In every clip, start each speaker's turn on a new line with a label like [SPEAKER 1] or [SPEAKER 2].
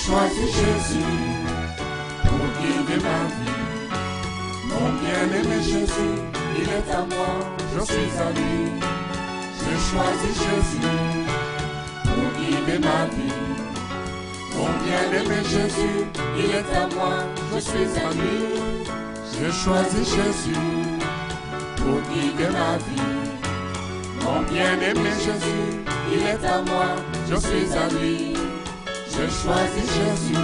[SPEAKER 1] choisi Jésus pour guider ma vie. Mon bien-aimé Jésus, il est à moi, je suis à lui. J'ai choisi Jésus pour guider ma vie. Mon bien-aimé Jésus, il est à moi, je suis à lui. J'ai choisi Jésus pour guider ma vie. Mon bien-aimé Jésus, il est à moi, je suis à lui. J'ai choisi Jésus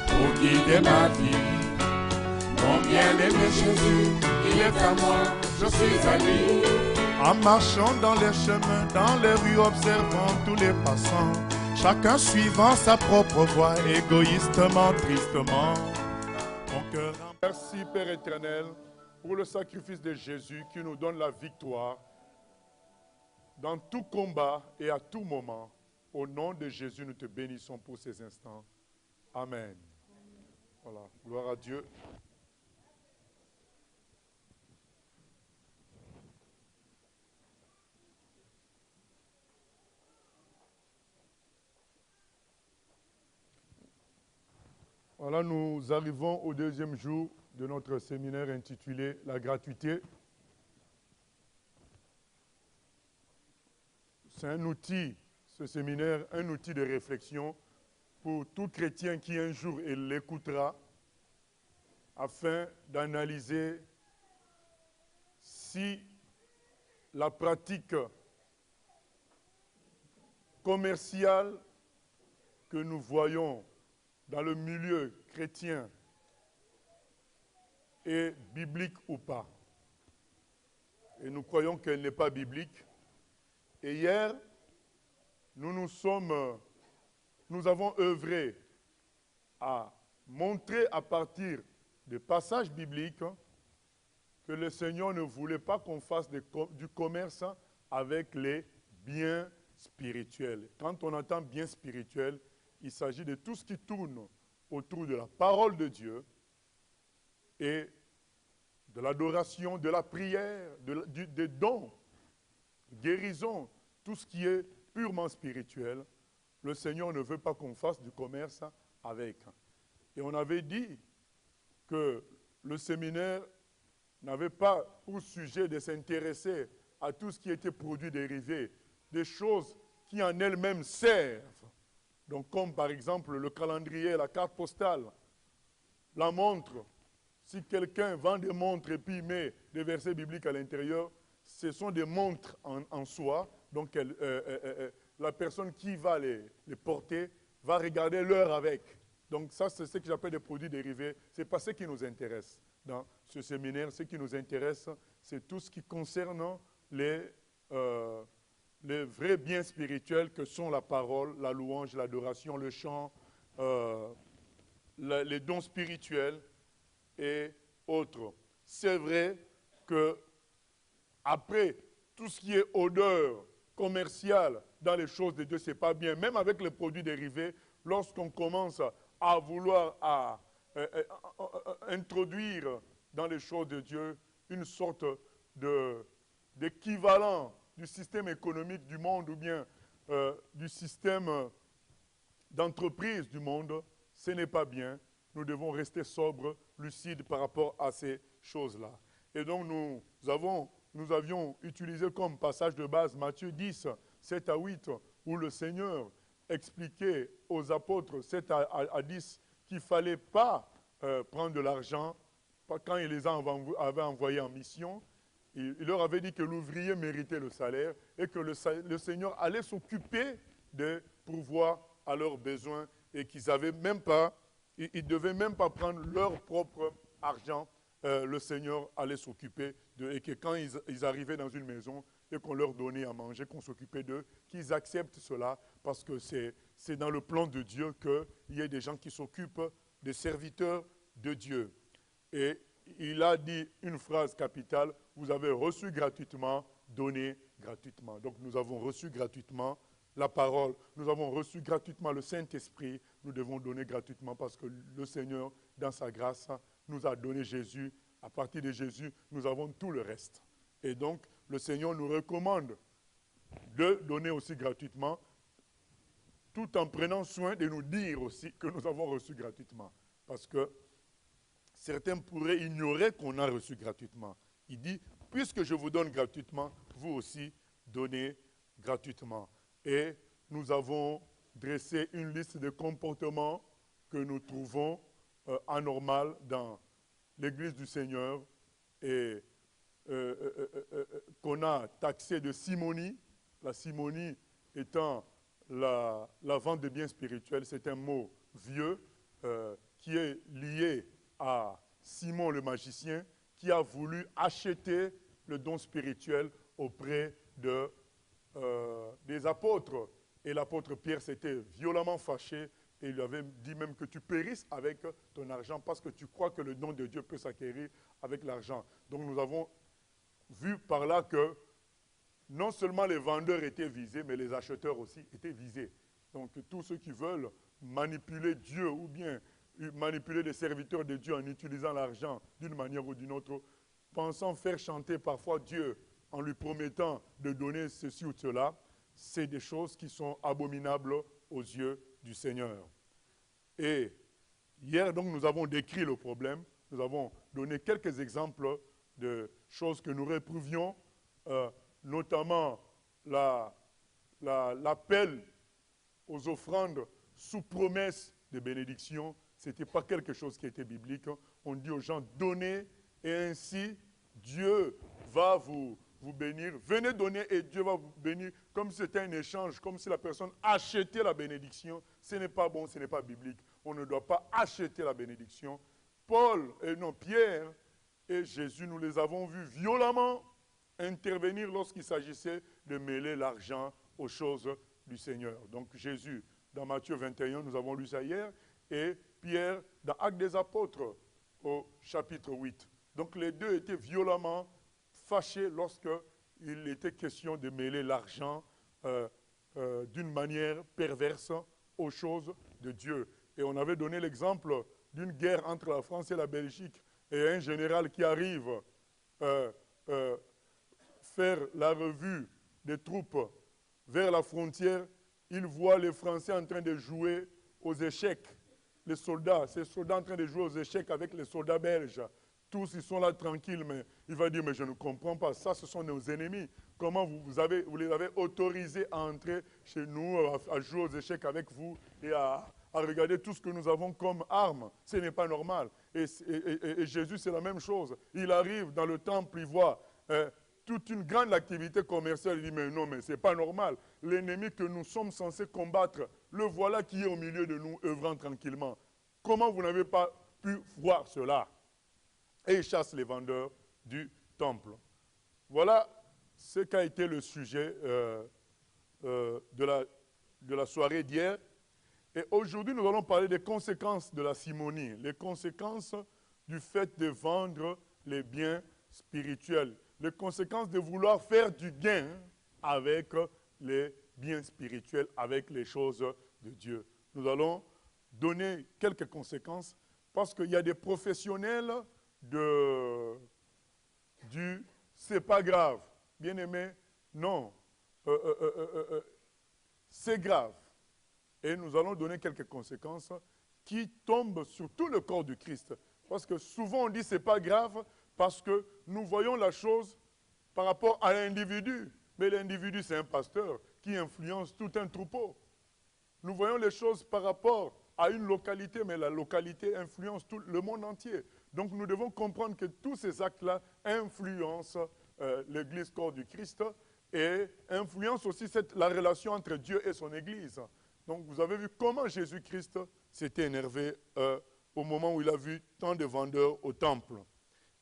[SPEAKER 1] pour guider ma vie. Mon bien-aimé Jésus, il est à moi, je suis à lui.
[SPEAKER 2] En marchant dans les chemins, dans les rues, observant tous les passants, chacun suivant sa propre voie, égoïstement, tristement. Mon cœur... Merci Père éternel pour le sacrifice de Jésus qui nous donne la victoire dans tout combat et à tout moment. Au nom de Jésus, nous te bénissons pour ces instants. Amen. Voilà, gloire à Dieu. Voilà, nous arrivons au deuxième jour de notre séminaire intitulé « La gratuité ». C'est un outil, ce séminaire, un outil de réflexion pour tout chrétien qui un jour l'écoutera afin d'analyser si la pratique commerciale que nous voyons dans le milieu chrétien est biblique ou pas. Et nous croyons qu'elle n'est pas biblique. Et hier, nous avons œuvré à montrer à partir des passages bibliques que le Seigneur ne voulait pas qu'on fasse du commerce avec les biens spirituels. Quand on entend bien spirituel, il s'agit de tout ce qui tourne autour de la parole de Dieu et de l'adoration, de la prière, des dons, guérison, tout ce qui est purement spirituel. Le Seigneur ne veut pas qu'on fasse du commerce avec. Et on avait dit que le séminaire n'avait pas pour sujet de s'intéresser à tout ce qui était produit dérivé, des choses qui en elles-mêmes servent. Donc comme par exemple le calendrier, la carte postale, la montre. Si quelqu'un vend des montres et puis met des versets bibliques à l'intérieur, ce sont des montres en soi. Donc la personne qui va les porter va regarder l'heure avec. Donc ça, c'est ce que j'appelle des produits dérivés. Ce n'est pas ce qui nous intéresse dans ce séminaire. Ce qui nous intéresse, c'est tout ce qui concerne les vrais biens spirituels que sont la parole, la louange, l'adoration, le chant, les dons spirituels et autres. C'est vrai que après tout ce qui est odeur commerciale dans les choses de Dieu, ce n'est pas bien. Même avec les produits dérivés, lorsqu'on commence à vouloir introduire dans les choses de Dieu une sorte d'équivalent du système économique du monde ou bien du système d'entreprise du monde, ce n'est pas bien. Nous devons rester sobres, lucides par rapport à ces choses-là. Et donc nous avions utilisé comme passage de base Matthieu 10, 7 à 8, où le Seigneur expliquait aux apôtres 7 à 10 qu'il ne fallait pas prendre de l'argent quand il les avait envoyés en mission. Il leur avait dit que l'ouvrier méritait le salaire et que le Seigneur allait s'occuper de pourvoir à leurs besoins et qu'ils n'avaient même pas, ils ne devaient même pas prendre leur propre argent. Le Seigneur allait s'occuper d'eux et que quand ils arrivaient dans une maison et qu'on leur donnait à manger, qu'on s'occupait d'eux, qu'ils acceptent cela parce que c'est dans le plan de Dieu qu'il y ait des gens qui s'occupent des serviteurs de Dieu. Et il a dit une phrase capitale, vous avez reçu gratuitement, donné gratuitement. Donc nous avons reçu gratuitement la parole, nous avons reçu gratuitement le Saint-Esprit, nous devons donner gratuitement parce que le Seigneur, dans sa grâce, nous a donné Jésus. À partir de Jésus, nous avons tout le reste. Et donc, le Seigneur nous recommande de donner aussi gratuitement tout en prenant soin de nous dire aussi que nous avons reçu gratuitement. Parce que certains pourraient ignorer qu'on a reçu gratuitement. Il dit, puisque je vous donne gratuitement, vous aussi donnez gratuitement. Et nous avons dressé une liste de comportements que nous trouvons anormal dans l'Église du Seigneur et qu'on a taxé de simonie. La simonie étant la vente de biens spirituels, c'est un mot vieux qui est lié à Simon le magicien qui a voulu acheter le don spirituel auprès des apôtres. Et l'apôtre Pierre s'était violemment fâché et il lui avait dit même que tu périsses avec ton argent parce que tu crois que le don de Dieu peut s'acquérir avec l'argent. Donc nous avons vu par là que non seulement les vendeurs étaient visés, mais les acheteurs aussi étaient visés. Donc tous ceux qui veulent manipuler Dieu ou bien manipuler les serviteurs de Dieu en utilisant l'argent d'une manière ou d'une autre, pensant faire chanter parfois Dieu en lui promettant de donner ceci ou cela, c'est des choses qui sont abominables aux yeux du Seigneur. Et hier, donc, nous avons décrit le problème, nous avons donné quelques exemples de choses que nous réprouvions, notamment l'appel aux offrandes sous promesse de bénédiction. Ce n'était pas quelque chose qui était biblique. On dit aux gens, donnez et ainsi Dieu va vous bénir. Venez donner et Dieu va vous bénir comme si c'était un échange, comme si la personne achetait la bénédiction. Ce n'est pas bon, ce n'est pas biblique. On ne doit pas acheter la bénédiction. Pierre et Jésus, nous les avons vus violemment intervenir lorsqu'il s'agissait de mêler l'argent aux choses du Seigneur. Donc Jésus, dans Matthieu 21, nous avons lu ça hier, et Pierre, dans Actes des Apôtres, au chapitre 8. Donc les deux étaient violemment fâchés lorsqu'il était question de mêler l'argent d'une manière perverse aux choses de Dieu. Et on avait donné l'exemple d'une guerre entre la France et la Belgique, et un général qui arrive faire la revue des troupes vers la frontière, il voit les Français en train de jouer aux échecs. Les soldats, ces soldats en train de jouer aux échecs avec les soldats belges. Tous, ils sont là tranquilles, mais il va dire, mais je ne comprends pas, ça, ce sont nos ennemis. Comment vous les avez autorisés à entrer chez nous, à jouer aux échecs avec vous et à regarder tout ce que nous avons comme armes? Ce n'est pas normal. Et Jésus, c'est la même chose. Il arrive dans le temple, il voit toute une grande activité commerciale. Il dit, mais non, mais ce n'est pas normal. L'ennemi que nous sommes censés combattre, le voilà qui est au milieu de nous, œuvrant tranquillement. Comment vous n'avez pas pu voir cela? Et il chasse les vendeurs du temple. Voilà ce qu'a été le sujet de la soirée d'hier. Et aujourd'hui, nous allons parler des conséquences de la simonie, les conséquences du fait de vendre les biens spirituels, les conséquences de vouloir faire du gain avec les biens spirituels, avec les choses de Dieu. Nous allons donner quelques conséquences parce qu'il y a des professionnels c'est pas grave. Bien-aimé, non. C'est grave. Et nous allons donner quelques conséquences qui tombent sur tout le corps du Christ. Parce que souvent on dit c'est pas grave parce que nous voyons la chose par rapport à l'individu. Mais l'individu c'est un pasteur qui influence tout un troupeau. Nous voyons les choses par rapport à une localité, mais la localité influence tout le monde entier. Donc nous devons comprendre que tous ces actes-là influencent l'Église corps du Christ et influencent aussi la relation entre Dieu et son Église. Donc vous avez vu comment Jésus-Christ s'était énervé au moment où il a vu tant de vendeurs au temple.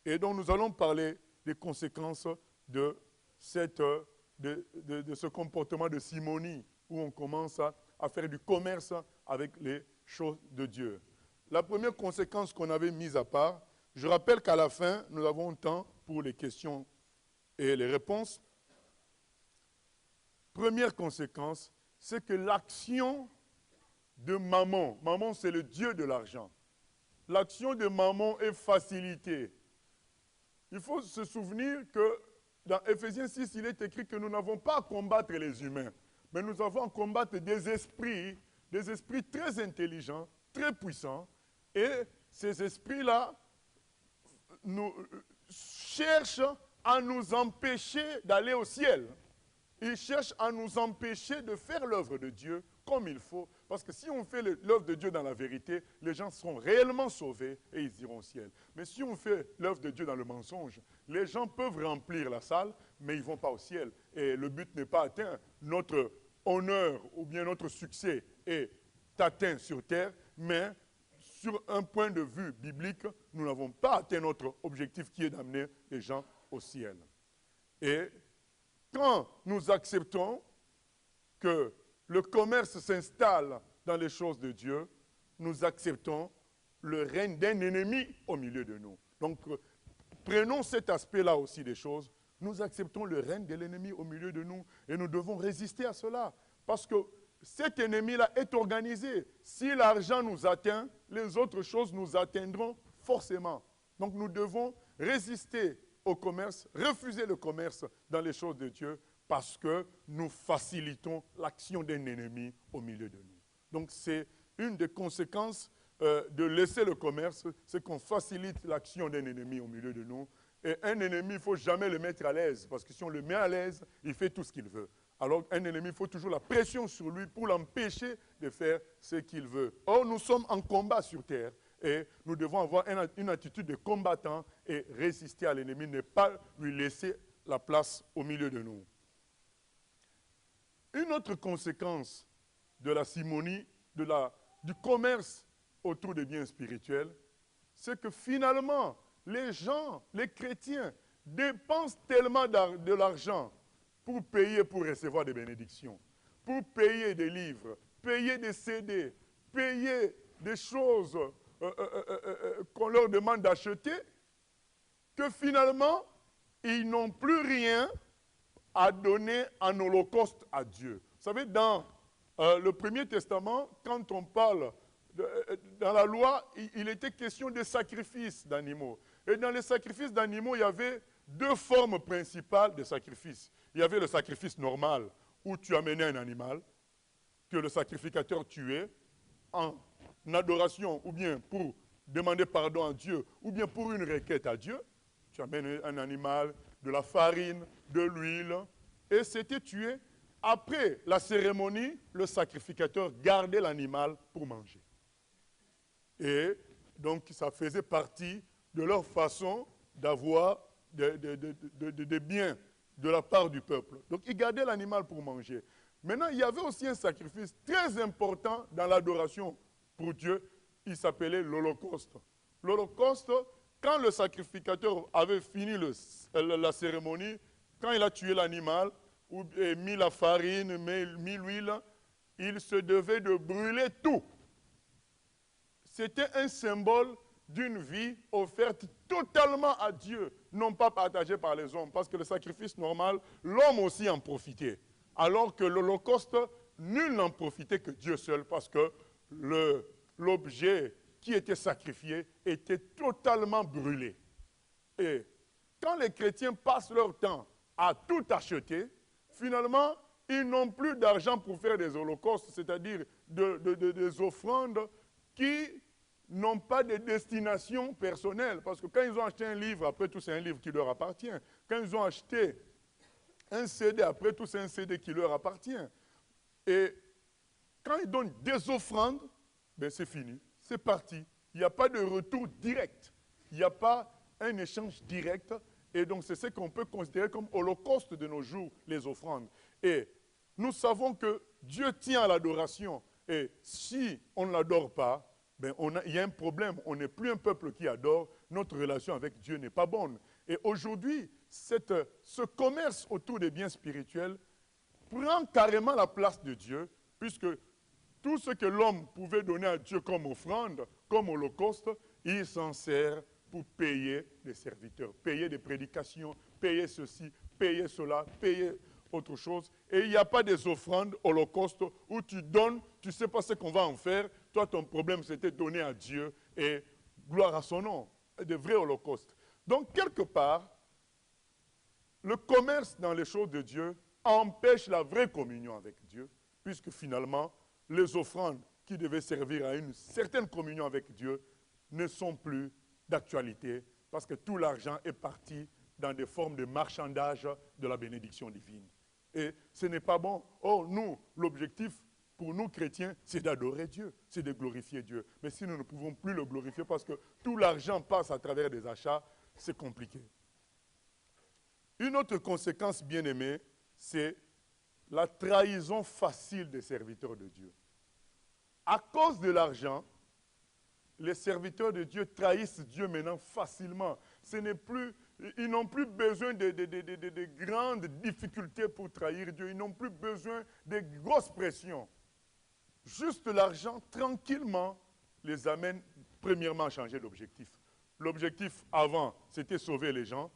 [SPEAKER 2] Et donc nous allons parler des conséquences de ce comportement de simonie où on commence à faire du commerce avec les choses de Dieu. La première conséquence qu'on avait mise à part, je rappelle qu'à la fin, nous avons un temps pour les questions et les réponses. Première conséquence, c'est que l'action de Mammon, Mammon c'est le dieu de l'argent, l'action de Mammon est facilitée. Il faut se souvenir que dans Éphésiens 6, il est écrit que nous n'avons pas à combattre les humains, mais nous avons à combattre des esprits des esprits très intelligents, très puissants, et ces esprits-là nous cherchent à nous empêcher d'aller au ciel. Ils cherchent à nous empêcher de faire l'œuvre de Dieu comme il faut. Parce que si on fait l'œuvre de Dieu dans la vérité, les gens seront réellement sauvés et ils iront au ciel. Mais si on fait l'œuvre de Dieu dans le mensonge, les gens peuvent remplir la salle, mais ils ne vont pas au ciel. Et le but n'est pas atteint. Notre honneur ou bien notre succès est atteint sur terre, mais sur un point de vue biblique, nous n'avons pas atteint notre objectif qui est d'amener les gens au ciel. Et quand nous acceptons que le commerce s'installe dans les choses de Dieu, nous acceptons le règne d'un ennemi au milieu de nous. Donc, prenons cet aspect-là aussi des choses. Nous acceptons le règne de l'ennemi au milieu de nous et nous devons résister à cela. Parce que cet ennemi-là est organisé. Si l'argent nous atteint, les autres choses nous atteindront forcément. Donc, nous devons résister au commerce, refuser le commerce dans les choses de Dieu parce que nous facilitons l'action d'un ennemi au milieu de nous. Donc c'est une des conséquences de laisser le commerce, c'est qu'on facilite l'action d'un ennemi au milieu de nous. Et un ennemi, il ne faut jamais le mettre à l'aise parce que si on le met à l'aise, il fait tout ce qu'il veut. Alors un ennemi, il faut toujours la pression sur lui pour l'empêcher de faire ce qu'il veut. Or, nous sommes en combat sur terre. Et nous devons avoir une attitude de combattant et résister à l'ennemi, ne pas lui laisser la place au milieu de nous. Une autre conséquence de la simonie, du commerce autour des biens spirituels, c'est que finalement, les gens, les chrétiens, dépensent tellement de l'argent pour payer, pour recevoir des bénédictions, pour payer des livres, payer des CD, payer des choses qu'on leur demande d'acheter, que finalement, ils n'ont plus rien à donner en holocauste à Dieu. Vous savez, dans le Premier Testament, quand on parle, dans la loi, il était question de sacrifices d'animaux. Et dans les sacrifices d'animaux, il y avait deux formes principales de sacrifices. Il y avait le sacrifice normal, où tu amenais un animal, que le sacrificateur tuait, en adoration, ou bien pour demander pardon à Dieu, ou bien pour une requête à Dieu. Tu amènes un animal, de la farine, de l'huile, et c'était tué. Après la cérémonie, le sacrificateur gardait l'animal pour manger. Et donc, ça faisait partie de leur façon d'avoir des biens de la part du peuple. Donc, ils gardaient l'animal pour manger. Maintenant, il y avait aussi un sacrifice très important dans l'adoration pour Dieu. Il s'appelait l'Holocauste. L'Holocauste, quand le sacrificateur avait fini la cérémonie, quand il a tué l'animal, mis la farine, mis l'huile, il se devait de brûler tout. C'était un symbole d'une vie offerte totalement à Dieu, non pas partagée par les hommes, parce que le sacrifice normal, l'homme aussi en profitait. Alors que l'Holocauste, nul n'en profitait que Dieu seul, parce que l'objet qui était sacrifié était totalement brûlé. Et quand les chrétiens passent leur temps à tout acheter, finalement, ils n'ont plus d'argent pour faire des holocaustes, c'est-à-dire des offrandes qui n'ont pas de destination personnelle. Parce que quand ils ont acheté un livre, après tout, c'est un livre qui leur appartient. Quand ils ont acheté un CD, après tout, c'est un CD qui leur appartient. Et quand ils donnent des offrandes, ben c'est fini, c'est parti. Il n'y a pas de retour direct. Il n'y a pas un échange direct. Et donc, c'est ce qu'on peut considérer comme holocauste de nos jours, les offrandes. Et nous savons que Dieu tient à l'adoration. Et si on ne l'adore pas, ben il y a un problème. On n'est plus un peuple qui adore. Notre relation avec Dieu n'est pas bonne. Et aujourd'hui, ce commerce autour des biens spirituels prend carrément la place de Dieu, puisque tout ce que l'homme pouvait donner à Dieu comme offrande, comme holocauste, il s'en sert pour payer des serviteurs, payer des prédications, payer ceci, payer cela, payer autre chose. Et il n'y a pas des offrandes holocaustes où tu donnes, tu ne sais pas ce qu'on va en faire. Toi, ton problème, c'était donner à Dieu et gloire à son nom, des vrais holocaustes. Donc, quelque part, le commerce dans les choses de Dieu empêche la vraie communion avec Dieu, puisque finalement, les offrandes qui devaient servir à une certaine communion avec Dieu ne sont plus d'actualité parce que tout l'argent est parti dans des formes de marchandage de la bénédiction divine. Et ce n'est pas bon. Or, nous, l'objectif pour nous chrétiens, c'est d'adorer Dieu, c'est de glorifier Dieu. Mais si nous ne pouvons plus le glorifier parce que tout l'argent passe à travers des achats, c'est compliqué. Une autre conséquence, bien-aimée, c'est la trahison facile des serviteurs de Dieu. À cause de l'argent, les serviteurs de Dieu trahissent Dieu maintenant facilement. Ils n'ont plus besoin de grandes difficultés pour trahir Dieu. Ils n'ont plus besoin de grosses pressions. Juste l'argent, tranquillement, les amène premièrement à changer d'objectif. L'objectif avant, c'était sauver les gens.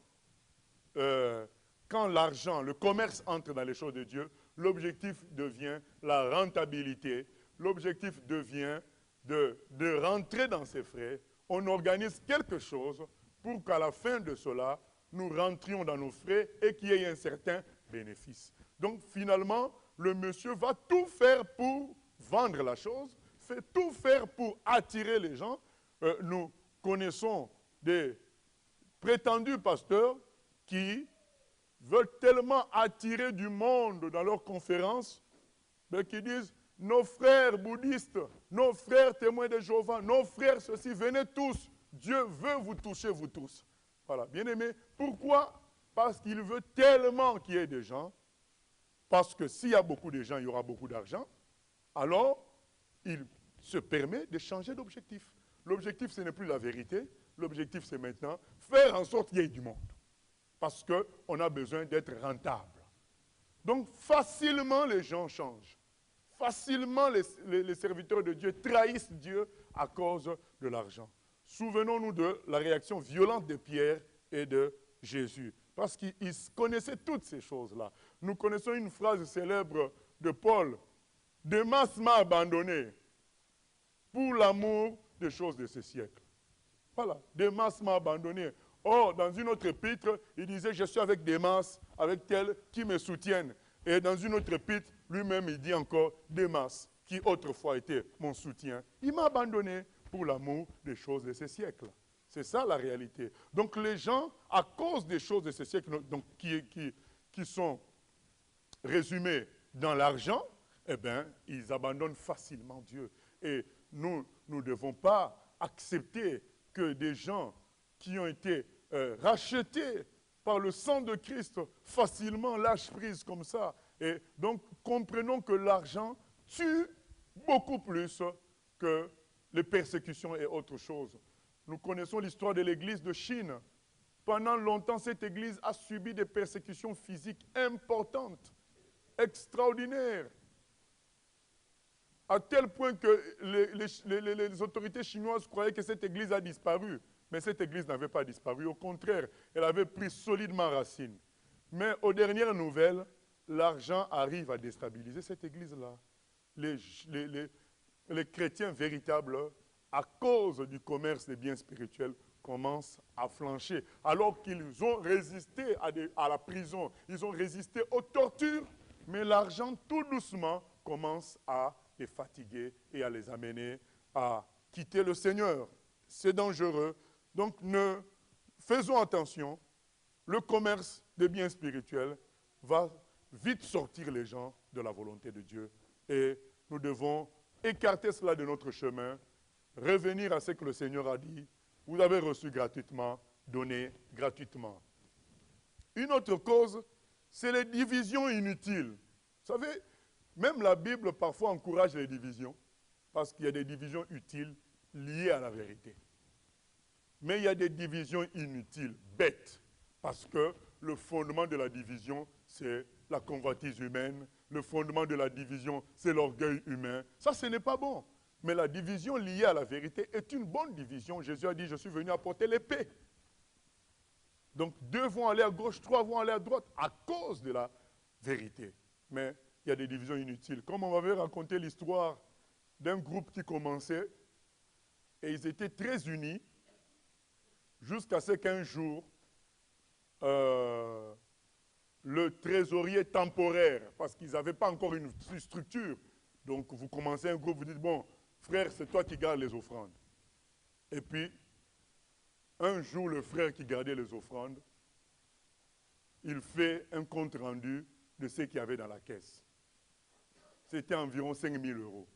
[SPEAKER 2] Quand l'argent, le commerce entre dans les choses de Dieu, l'objectif devient la rentabilité. L'objectif devient de rentrer dans ses frais. On organise quelque chose pour qu'à la fin de cela, nous rentrions dans nos frais et qu'il y ait un certain bénéfice. Donc finalement, le monsieur va tout faire pour vendre la chose, fait tout faire pour attirer les gens. Nous connaissons des prétendus pasteurs qui veulent tellement attirer du monde dans leurs conférences, qui disent, nos frères bouddhistes, nos frères témoins de Jéhovah, nos frères ceci, venez tous, Dieu veut vous toucher, vous tous. Voilà, bien aimé. Pourquoi? Parce qu'il veut tellement qu'il y ait des gens, parce que s'il y a beaucoup de gens, il y aura beaucoup d'argent, alors il se permet de changer d'objectif. L'objectif, ce n'est plus la vérité, l'objectif, c'est maintenant faire en sorte qu'il y ait du monde. Parce qu'on a besoin d'être rentable. Donc, facilement, les gens changent. Facilement, les serviteurs de Dieu trahissent Dieu à cause de l'argent. Souvenons-nous de la réaction violente de Pierre et de Jésus. Parce qu'ils connaissaient toutes ces choses-là. Nous connaissons une phrase célèbre de Paul. « Démas m'a abandonné pour l'amour des choses de ce siècle. » Voilà, Démas m'a abandonné. Or, dans une autre épître, il disait, je suis avec Démas, avec tel qui me soutiennent. Et dans une autre épître, lui-même, il dit encore, Démas, qui autrefois était mon soutien. Il m'a abandonné pour l'amour des choses de ce siècle. C'est ça la réalité. Donc les gens, à cause des choses de ce siècle, donc, qui sont résumées dans l'argent, eh bien, ils abandonnent facilement Dieu. Et nous ne devons pas accepter que des gens qui ont été rachetés par le sang de Christ facilement lâchent prise comme ça. Et donc, comprenons que l'argent tue beaucoup plus que les persécutions et autre chose. Nous connaissons l'histoire de l'église de Chine. Pendant longtemps, cette église a subi des persécutions physiques importantes, extraordinaires, à tel point que les autorités chinoises croyaient que cette église a disparu. Mais cette église n'avait pas disparu. Au contraire, elle avait pris solidement racine. Mais aux dernières nouvelles, l'argent arrive à déstabiliser cette église-là. Les chrétiens véritables, à cause du commerce des biens spirituels, commencent à flancher. Alors qu'ils ont résisté à la prison, ils ont résisté aux tortures, mais l'argent, tout doucement, commence à les fatiguer et à les amener à quitter le Seigneur. C'est dangereux. Donc, faisons attention. Le commerce des biens spirituels va vite sortir les gens de la volonté de Dieu. Et nous devons écarter cela de notre chemin, revenir à ce que le Seigneur a dit. Vous avez reçu gratuitement, donnez gratuitement. Une autre cause, c'est les divisions inutiles. Vous savez, même la Bible parfois encourage les divisions, parce qu'il y a des divisions utiles liées à la vérité. Mais il y a des divisions inutiles, bêtes, parce que le fondement de la division, c'est la convoitise humaine. Le fondement de la division, c'est l'orgueil humain. Ça, ce n'est pas bon. Mais la division liée à la vérité est une bonne division. Jésus a dit, je suis venu apporter l'épée. Donc, 2 vont aller à gauche, 3 vont aller à droite, à cause de la vérité. Mais il y a des divisions inutiles. Comme on m'avait raconté l'histoire d'un groupe qui commençait, et ils étaient très unis, jusqu'à ce qu'un jour, le trésorier temporaire, parce qu'ils n'avaient pas encore une structure Donc vous commencez un groupe, vous dites, bon, frère, c'est toi qui gardes les offrandes. Et puis, un jour, le frère qui gardait les offrandes, il fait un compte rendu de ce qu'il y avait dans la caisse. C'était environ 5 000 euros.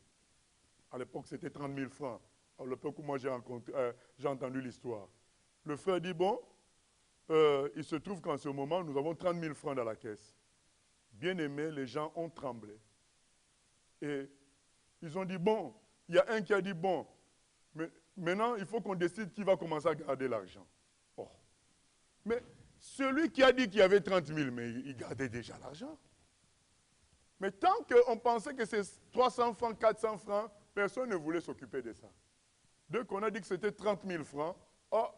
[SPEAKER 2] À l'époque, c'était 30 000 francs. À l'époque où moi j'ai entendu l'histoire. Le frère dit, bon, il se trouve qu'en ce moment, nous avons 30 000 francs dans la caisse. Bien aimé, les gens ont tremblé. Et ils ont dit, bon, il y a un qui a dit, bon, mais maintenant, il faut qu'on décide qui va commencer à garder l'argent. Oh. Mais celui qui a dit qu'il y avait 30 000, mais il gardait déjà l'argent. Mais tant qu'on pensait que c'est 300 francs, 400 francs, personne ne voulait s'occuper de ça. Dès qu'on a dit que c'était 30 000 francs, oh,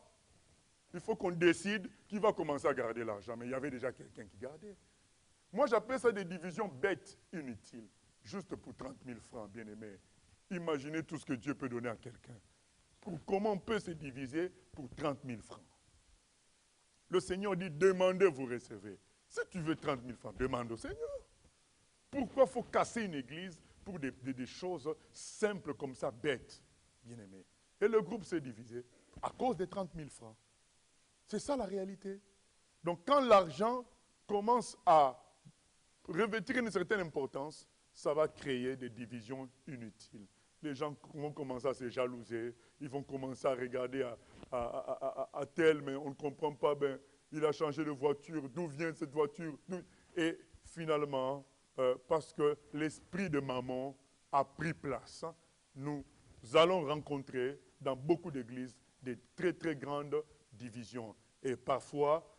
[SPEAKER 2] il faut qu'on décide qui va commencer à garder l'argent. Mais il y avait déjà quelqu'un qui gardait. Moi, j'appelle ça des divisions bêtes, inutiles. Juste pour 30 000 francs, bien aimé. Imaginez tout ce que Dieu peut donner à quelqu'un. Comment on peut se diviser pour 30 000 francs? Le Seigneur dit, demandez, vous recevez. Si tu veux 30 000 francs, demande au Seigneur. Pourquoi il faut casser une église pour des choses simples comme ça, bêtes, bien aimé? Et le groupe s'est divisé à cause des 30 000 francs. C'est ça la réalité. Donc quand l'argent commence à revêtir une certaine importance, ça va créer des divisions inutiles. Les gens vont commencer à se jalouser, ils vont commencer à regarder à tel, mais on ne comprend pas, ben, il a changé de voiture, d'où vient cette voiture? Et finalement, parce que l'esprit de maman a pris place, nous allons rencontrer dans beaucoup d'églises des très très grandes divisions. Et parfois,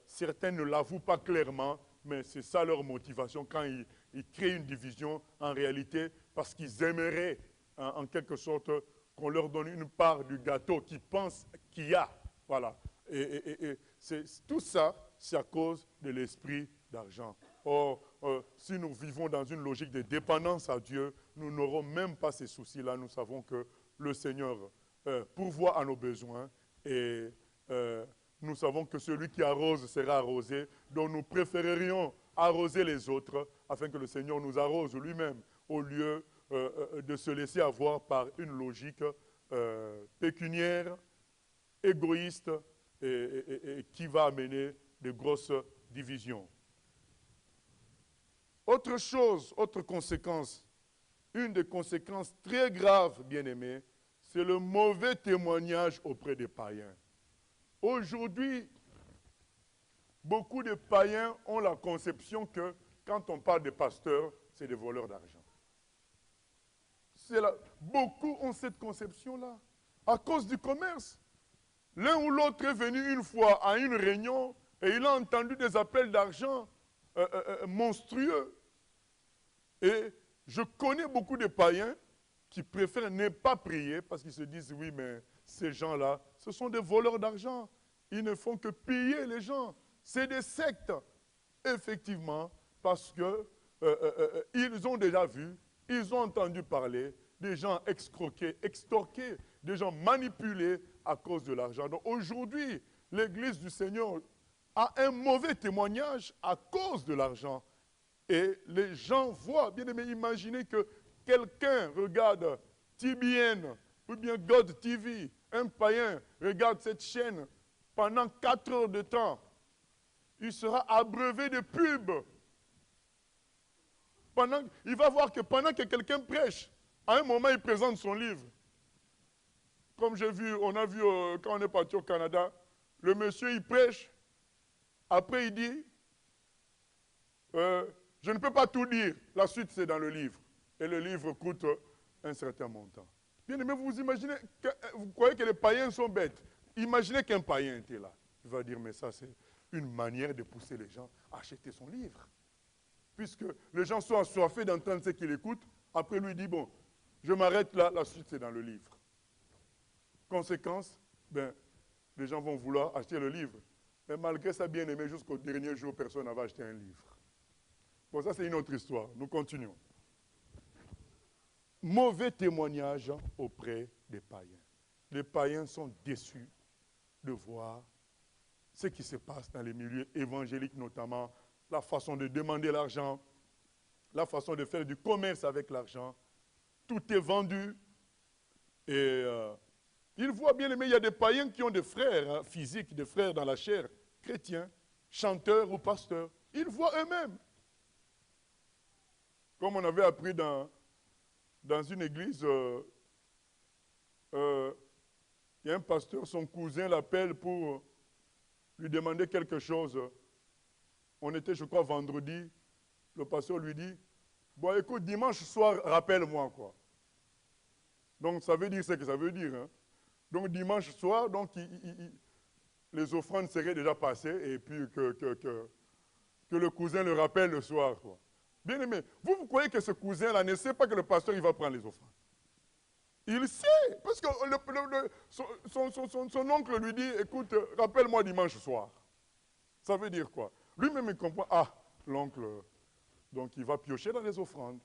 [SPEAKER 2] certains ne l'avouent pas clairement, mais c'est ça leur motivation quand ils créent une division, en réalité, parce qu'ils aimeraient, en quelque sorte, qu'on leur donne une part du gâteau qu'ils pensent qu'il y a. Voilà. Et tout ça, c'est à cause de l'esprit d'argent. Or, si nous vivons dans une logique de dépendance à Dieu, nous n'aurons même pas ces soucis-là. Nous savons que le Seigneur pourvoit à nos besoins et nous savons que celui qui arrose sera arrosé. Donc nous préférerions arroser les autres afin que le Seigneur nous arrose lui-même au lieu de se laisser avoir par une logique pécuniaire, égoïste et qui va amener de grosses divisions. Autre chose, autre conséquence, une des conséquences très graves, bien-aimés, c'est le mauvais témoignage auprès des païens. Aujourd'hui, beaucoup de païens ont la conception que quand on parle des pasteurs, c'est des voleurs d'argent. Beaucoup ont cette conception-là, à cause du commerce. L'un ou l'autre est venu une fois à une réunion et il a entendu des appels d'argent monstrueux. Et je connais beaucoup de païens qui préfèrent ne pas prier parce qu'ils se disent, oui, mais ces gens-là, ce sont des voleurs d'argent. Ils ne font que piller les gens. C'est des sectes, effectivement, parce qu'ils ont déjà vu, ils ont entendu parler des gens escroqués, extorqués, des gens manipulés à cause de l'argent. Donc aujourd'hui, l'Église du Seigneur a un mauvais témoignage à cause de l'argent. Et les gens voient, bien aimé, imaginez que quelqu'un regarde TBN ou bien God TV, un païen regarde cette chaîne pendant 4 heures de temps. Il sera abreuvé de pubs. Il va voir que pendant que quelqu'un prêche, à un moment il présente son livre. Comme on a vu quand on est parti au Canada, le monsieur il prêche, après il dit, je ne peux pas tout dire, la suite c'est dans le livre. Et le livre coûte un certain montant. Bien aimé, vous imaginez, vous croyez que les païens sont bêtes. Imaginez qu'un païen était là. Il va dire, mais ça c'est une manière de pousser les gens à acheter son livre. Puisque les gens sont assoiffés d'entendre ce qu'il écoute, après lui dit, bon, je m'arrête là, la suite c'est dans le livre. Conséquence, ben, les gens vont vouloir acheter le livre. Mais malgré ça, bien aimé, jusqu'au dernier jour, personne n'avait acheté un livre. Bon, ça c'est une autre histoire. Nous continuons. Mauvais témoignage auprès des païens. Les païens sont déçus de voir ce qui se passe dans les milieux évangéliques, notamment la façon de demander l'argent, la façon de faire du commerce avec l'argent. Tout est vendu. Et il voit bien, mais il y a des païens qui ont des frères hein, physiques, des frères dans la chair, chrétiens, chanteurs ou pasteurs. Ils voient eux-mêmes. Comme on avait appris dans une église, il y a un pasteur, son cousin l'appelle pour lui demander quelque chose. On était, je crois, vendredi. Le pasteur lui dit, bon, écoute, dimanche soir, rappelle-moi, quoi. Donc, ça veut dire ce que ça veut dire. Hein. Donc, dimanche soir, donc, les offrandes seraient déjà passées et puis que le cousin le rappelle le soir, quoi. Bien aimé, vous croyez que ce cousin-là ne sait pas que le pasteur, il va prendre les offrandes? Il sait, parce que son oncle lui dit, écoute, rappelle-moi dimanche soir. Ça veut dire quoi? Lui-même, il comprend, ah, l'oncle, donc il va piocher dans les offrandes.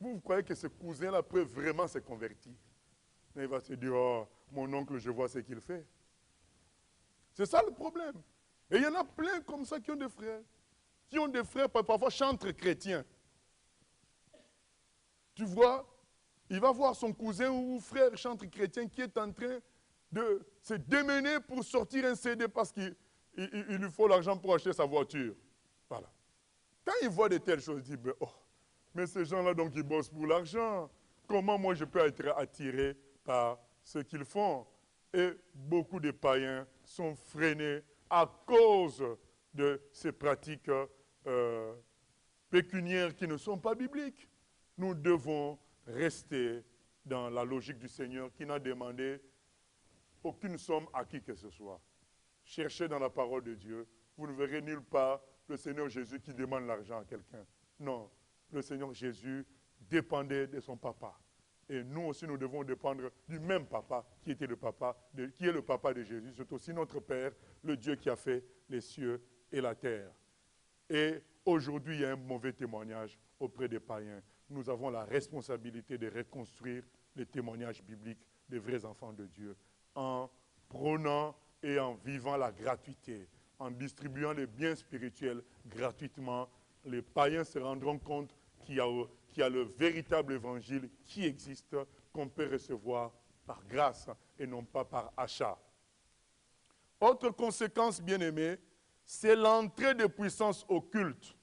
[SPEAKER 2] Vous croyez que ce cousin-là peut vraiment se convertir? Et il va se dire, oh, mon oncle, je vois ce qu'il fait. C'est ça le problème. Et il y en a plein comme ça qui ont des frères. Qui ont des frères, parfois chantres chrétiens. Tu vois, il va voir son cousin ou frère chantre chrétien qui est en train de se démener pour sortir un CD parce qu'il lui faut l'argent pour acheter sa voiture. Voilà. Quand il voit de telles choses, il dit, oh, mais ces gens-là, donc, ils bossent pour l'argent. Comment moi je peux être attiré par ce qu'ils font? Et beaucoup de païens sont freinés à cause de ces pratiques pécuniaires qui ne sont pas bibliques. Nous devons rester dans la logique du Seigneur qui n'a demandé aucune somme à qui que ce soit. Cherchez dans la parole de Dieu. Vous ne verrez nulle part le Seigneur Jésus qui demande l'argent à quelqu'un. Non, le Seigneur Jésus dépendait de son papa. Et nous aussi, nous devons dépendre du même papa qui était le papa, qui est le papa de Jésus. C'est aussi notre Père, le Dieu qui a fait les cieux et la terre. Et aujourd'hui, il y a un mauvais témoignage auprès des païens. Nous avons la responsabilité de reconstruire les témoignages bibliques des vrais enfants de Dieu en prônant et en vivant la gratuité, en distribuant les biens spirituels gratuitement. Les païens se rendront compte qu'il y a le véritable évangile qui existe, qu'on peut recevoir par grâce et non pas par achat. Autre conséquence, bien-aimée, c'est l'entrée de puissance occulte.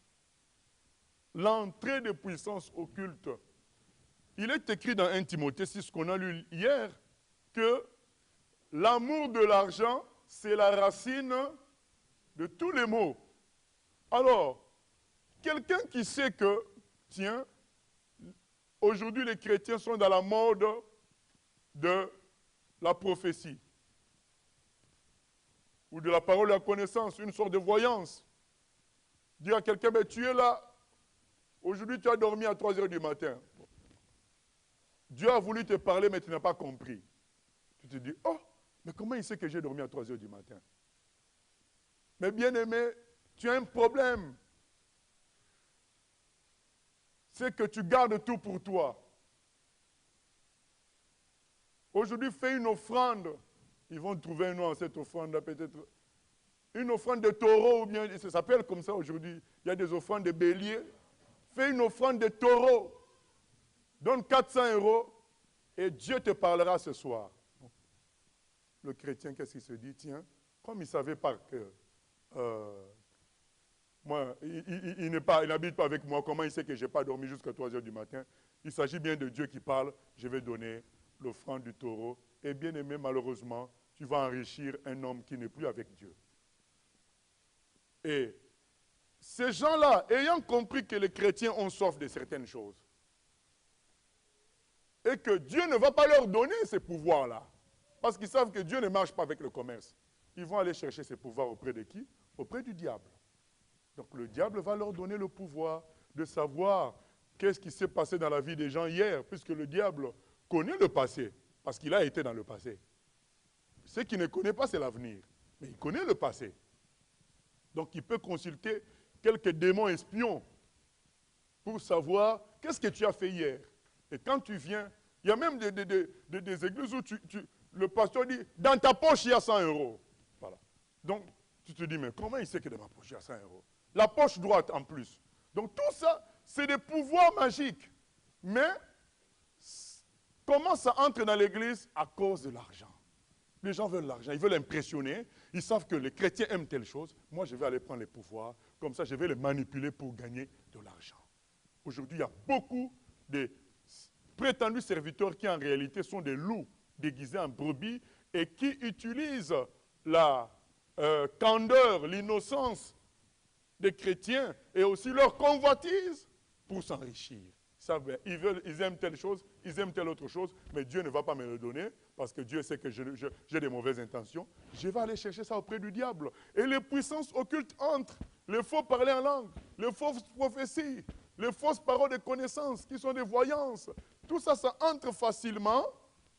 [SPEAKER 2] L'entrée de puissance occulte. Il est écrit dans 1 Timothée 6, qu'on a lu hier, que l'amour de l'argent, c'est la racine de tous les maux. Alors, quelqu'un qui sait que, tiens, aujourd'hui les chrétiens sont dans la mode de la prophétie, ou de la parole de la connaissance, une sorte de voyance. Dire à quelqu'un, ben, tu es là, aujourd'hui tu as dormi à 3 heures du matin. Dieu a voulu te parler, mais tu n'as pas compris. Tu te dis, oh, mais comment il sait que j'ai dormi à 3 heures du matin? Mais bien aimé, tu as un problème. C'est que tu gardes tout pour toi. Aujourd'hui, fais une offrande. Ils vont trouver un nom à cette offrande-là, peut-être. Une offrande de taureau, ou bien, ça s'appelle comme ça aujourd'hui. Il y a des offrandes de bélier. Fais une offrande de taureau. Donne 400 € et Dieu te parlera ce soir. Le chrétien, qu'est-ce qu'il se dit? Tiens, comme il savait pas que moi, il n'habite pas avec moi, comment il sait que je n'ai pas dormi jusqu'à 3 heures du matin? Il s'agit bien de Dieu qui parle, je vais donner l'offrande du taureau. Et bien aimé, malheureusement, tu vas enrichir un homme qui n'est plus avec Dieu. Et ces gens-là, ayant compris que les chrétiens ont soif de certaines choses, et que Dieu ne va pas leur donner ces pouvoirs-là, parce qu'ils savent que Dieu ne marche pas avec le commerce, ils vont aller chercher ces pouvoirs auprès de qui? Auprès du diable. Donc le diable va leur donner le pouvoir de savoir qu'est-ce qui s'est passé dans la vie des gens hier, puisque le diable connaît le passé, parce qu'il a été dans le passé. Ce qu'il ne connaît pas, c'est l'avenir, mais il connaît le passé. Donc il peut consulter quelques démons espions pour savoir qu'est-ce que tu as fait hier. Et quand tu viens, il y a même des églises où le pasteur dit, dans ta poche, il y a 100 €. Voilà. Donc, tu te dis, mais comment il sait que dans ma poche, il y a 100 €? La poche droite en plus. Donc, tout ça, c'est des pouvoirs magiques. Mais comment ça entre dans l'église? À cause de l'argent. Les gens veulent l'argent, ils veulent impressionner. Ils savent que les chrétiens aiment telle chose. Moi, je vais aller prendre les pouvoirs. Comme ça, je vais les manipuler pour gagner de l'argent. Aujourd'hui, il y a beaucoup de prétendus serviteurs qui, en réalité, sont des loups déguisés en brebis et qui utilisent la candeur, l'innocence des chrétiens et aussi leur convoitise pour s'enrichir. Ils aiment telle chose, ils aiment telle autre chose, mais Dieu ne va pas me le donner parce que Dieu sait que j'ai des mauvaises intentions. Je vais aller chercher ça auprès du diable. Et les puissances occultes entrent. Les faux parler en langue, les fausses prophéties, les fausses paroles de connaissance qui sont des voyances. Tout ça, ça entre facilement.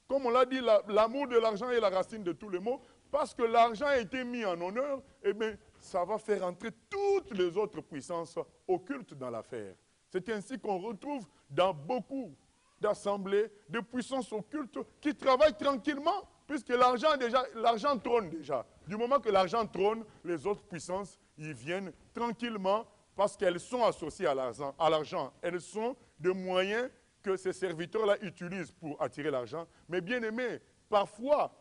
[SPEAKER 2] Comme on l'a dit, l'amour de l'argent est la racine de tous les maux. Parce que l'argent a été mis en honneur, eh bien, ça va faire entrer toutes les autres puissances occultes dans l'affaire. C'est ainsi qu'on retrouve dans beaucoup d'assemblées des puissances occultes qui travaillent tranquillement, puisque l'argent trône déjà. Du moment que l'argent trône, les autres puissances, ils viennent tranquillement parce qu'elles sont associées à l'argent. Elles sont des moyens que ces serviteurs-là utilisent pour attirer l'argent. Mais bien aimé, parfois,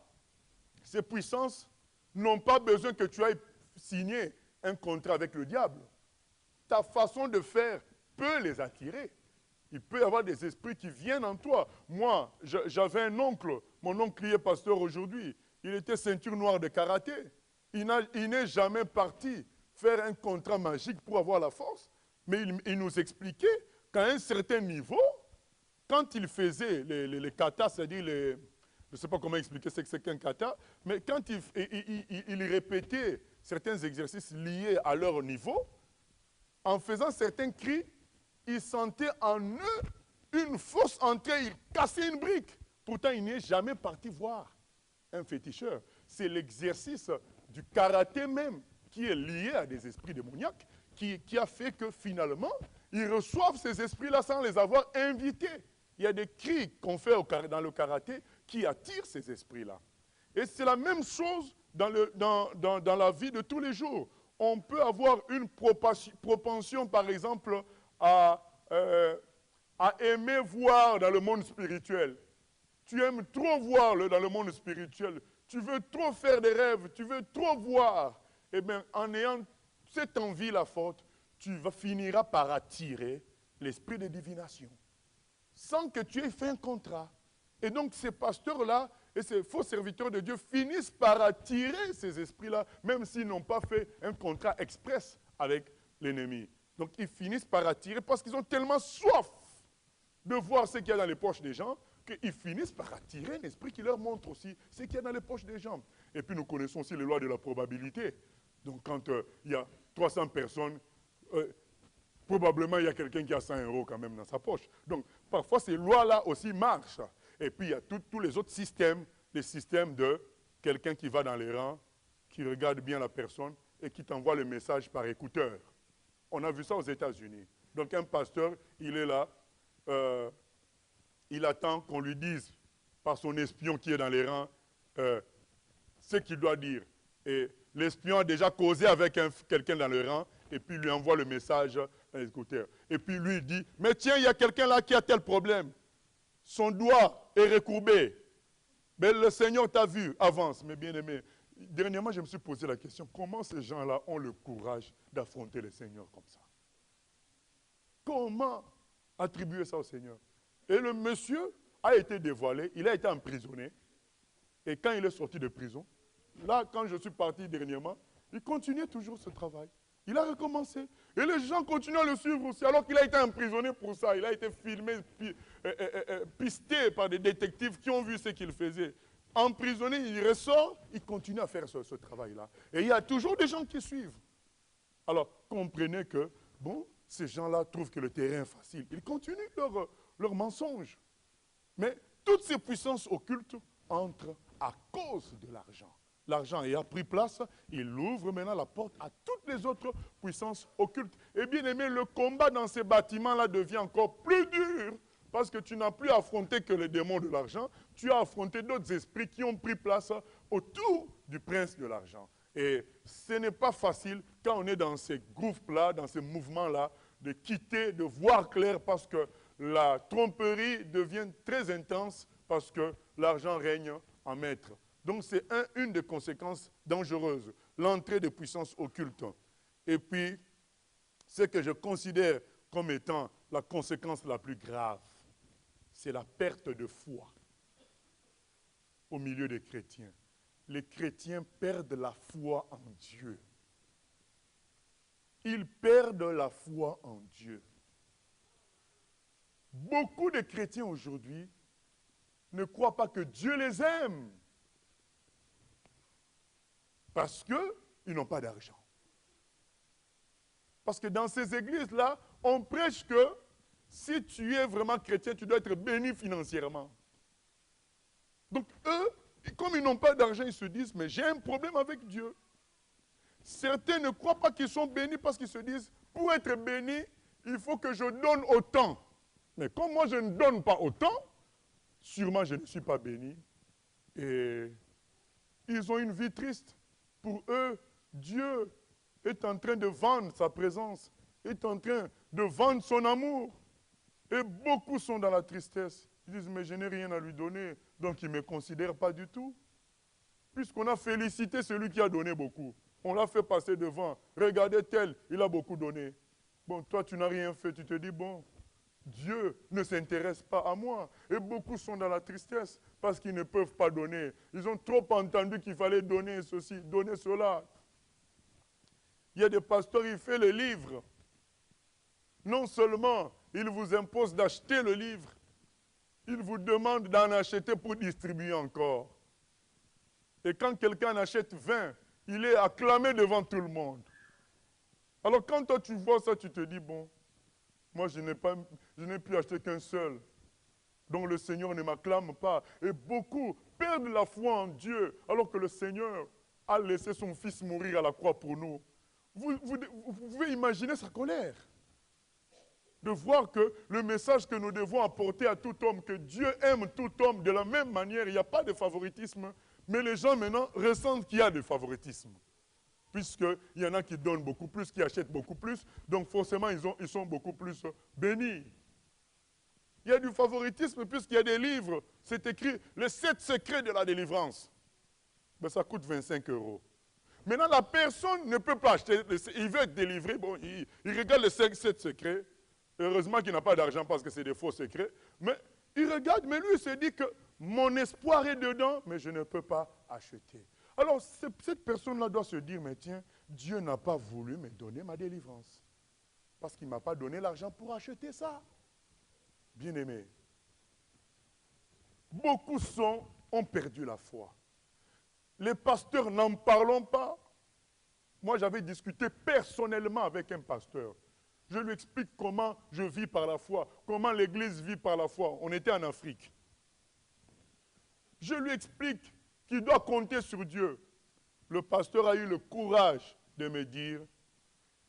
[SPEAKER 2] ces puissances n'ont pas besoin que tu ailles signer un contrat avec le diable. Ta façon de faire peut les attirer. Il peut y avoir des esprits qui viennent en toi. Moi, j'avais un oncle, mon oncle qui est pasteur aujourd'hui. Il était ceinture noire de karaté. Il n'est jamais parti faire un contrat magique pour avoir la force. Mais il nous expliquait qu'à un certain niveau, quand il faisait les katas, c'est-à-dire je ne sais pas comment expliquer ce que c'est qu'un kata, mais quand il répétait certains exercices liés à leur niveau, en faisant certains cris, il sentait en eux une fausse entrée, il cassait une brique. Pourtant, il n'est jamais parti voir un féticheur. C'est l'exercice du karaté même qui est lié à des esprits démoniaques qui a fait que finalement, ils reçoivent ces esprits-là sans les avoir invités. Il y a des cris qu'on fait dans le karaté qui attirent ces esprits-là. Et c'est la même chose dans la vie de tous les jours. On peut avoir une propension, par exemple, à aimer voir dans le monde spirituel. Tu aimes trop voir dans le monde spirituel. Tu veux trop faire des rêves, tu veux trop voir. Eh bien, en ayant cette envie-là forte, tu finiras par attirer l'esprit de divination. Sans que tu aies fait un contrat. Et donc, ces pasteurs-là et ces faux serviteurs de Dieu finissent par attirer ces esprits-là, même s'ils n'ont pas fait un contrat express avec l'ennemi. Donc, ils finissent par attirer parce qu'ils ont tellement soif de voir ce qu'il y a dans les poches des gens qu'ils finissent par attirer un esprit qui leur montre aussi ce qu'il y a dans les poches des gens. Et puis, nous connaissons aussi les lois de la probabilité. Donc, quand il y a 300 personnes, probablement il y a quelqu'un qui a 100 € quand même dans sa poche. Donc, parfois, ces lois-là aussi marchent. Et puis, il y a tous les autres systèmes, les systèmes de quelqu'un qui va dans les rangs, qui regarde bien la personne et qui t'envoie le message par écouteur. On a vu ça aux États-Unis. Donc, un pasteur, il est là, il attend qu'on lui dise par son espion qui est dans les rangs ce qu'il doit dire. Et l'espion a déjà causé avec quelqu'un dans le rang et puis lui envoie le message dans l'écouteur. Et puis lui dit, mais tiens, il y a quelqu'un là qui a tel problème. Son doigt est recourbé. Mais le Seigneur t'a vu, avance. Mais bien aimé, dernièrement, je me suis posé la question, comment ces gens-là ont le courage d'affronter le Seigneur comme ça? Comment attribuer ça au Seigneur? Et le monsieur a été dévoilé, il a été emprisonné. Et quand il est sorti de prison, là, quand je suis parti dernièrement, il continuait toujours ce travail. Il a recommencé. Et les gens continuent à le suivre aussi, alors qu'il a été emprisonné pour ça. Il a été filmé, pisté par des détectives qui ont vu ce qu'il faisait. Emprisonné, il ressort, il continue à faire ce travail-là. Et il y a toujours des gens qui suivent. Alors, comprenez que, bon, ces gens-là trouvent que le terrain est facile. Ils continuent leur mensonge. Mais toutes ces puissances occultes entrent à cause de l'argent. L'argent ayant pris place, il ouvre maintenant la porte à toutes les autres puissances occultes. Et bien aimé, le combat dans ces bâtiments-là devient encore plus dur parce que tu n'as plus affronté que les démons de l'argent, tu as affronté d'autres esprits qui ont pris place autour du prince de l'argent. Et ce n'est pas facile quand on est dans ces groupes-là, dans ces mouvements-là, de quitter, de voir clair, parce que la tromperie devient très intense, parce que l'argent règne en maître. Donc c'est une des conséquences dangereuses, l'entrée de puissances occultes. Et puis, ce que je considère comme étant la conséquence la plus grave, c'est la perte de foi au milieu des chrétiens. Les chrétiens perdent la foi en Dieu. Ils perdent la foi en Dieu. Beaucoup de chrétiens aujourd'hui ne croient pas que Dieu les aime parce qu'ils n'ont pas d'argent. Parce que dans ces églises-là, on prêche que si tu es vraiment chrétien, tu dois être béni financièrement. Donc eux, comme ils n'ont pas d'argent, ils se disent, mais j'ai un problème avec Dieu. Certains ne croient pas qu'ils sont bénis parce qu'ils se disent, pour être béni, il faut que je donne autant. Mais comme moi je ne donne pas autant, sûrement je ne suis pas béni. Et ils ont une vie triste. Pour eux, Dieu est en train de vendre sa présence, est en train de vendre son amour. Et beaucoup sont dans la tristesse. Ils disent, mais je n'ai rien à lui donner, donc il ne me considère pas du tout. Puisqu'on a félicité celui qui a donné beaucoup. On l'a fait passer devant. Regardez tel, il a beaucoup donné. Bon, toi, tu n'as rien fait. Tu te dis, bon, Dieu ne s'intéresse pas à moi. Et beaucoup sont dans la tristesse parce qu'ils ne peuvent pas donner. Ils ont trop entendu qu'il fallait donner ceci, donner cela. Il y a des pasteurs, ils font le livre. Non seulement ils vous imposent d'acheter le livre, ils vous demandent d'en acheter pour distribuer encore. Et quand quelqu'un en achète 20, il est acclamé devant tout le monde. Alors quand toi tu vois ça, tu te dis, bon, moi je n'ai pu acheter qu'un seul. Donc le Seigneur ne m'acclame pas. Et beaucoup perdent la foi en Dieu, alors que le Seigneur a laissé son Fils mourir à la croix pour nous. Vous pouvez imaginer sa colère. De voir que le message que nous devons apporter à tout homme, que Dieu aime tout homme de la même manière, il n'y a pas de favoritisme, mais les gens maintenant ressentent qu'il y a de favoritisme. Puisqu'il y en a qui donnent beaucoup plus, qui achètent beaucoup plus, donc forcément ils sont beaucoup plus bénis. Il y a du favoritisme puisqu'il y a des livres, c'est écrit les 7 secrets de la délivrance. Mais ça coûte 25 €. Maintenant la personne ne peut pas acheter, il veut être délivré, bon, il regarde les 7 secrets. Heureusement qu'il n'a pas d'argent parce que c'est des faux secrets. Mais il regarde, mais lui il se dit que mon espoir est dedans, mais je ne peux pas acheter. Alors cette personne-là doit se dire, mais tiens, Dieu n'a pas voulu me donner ma délivrance. Parce qu'il ne m'a pas donné l'argent pour acheter ça. Bien-aimés, beaucoup ont perdu la foi. Les pasteurs n'en parlons pas. Moi j'avais discuté personnellement avec un pasteur. Je lui explique comment je vis par la foi, comment l'Église vit par la foi. On était en Afrique. Je lui explique qu'il doit compter sur Dieu. Le pasteur a eu le courage de me dire,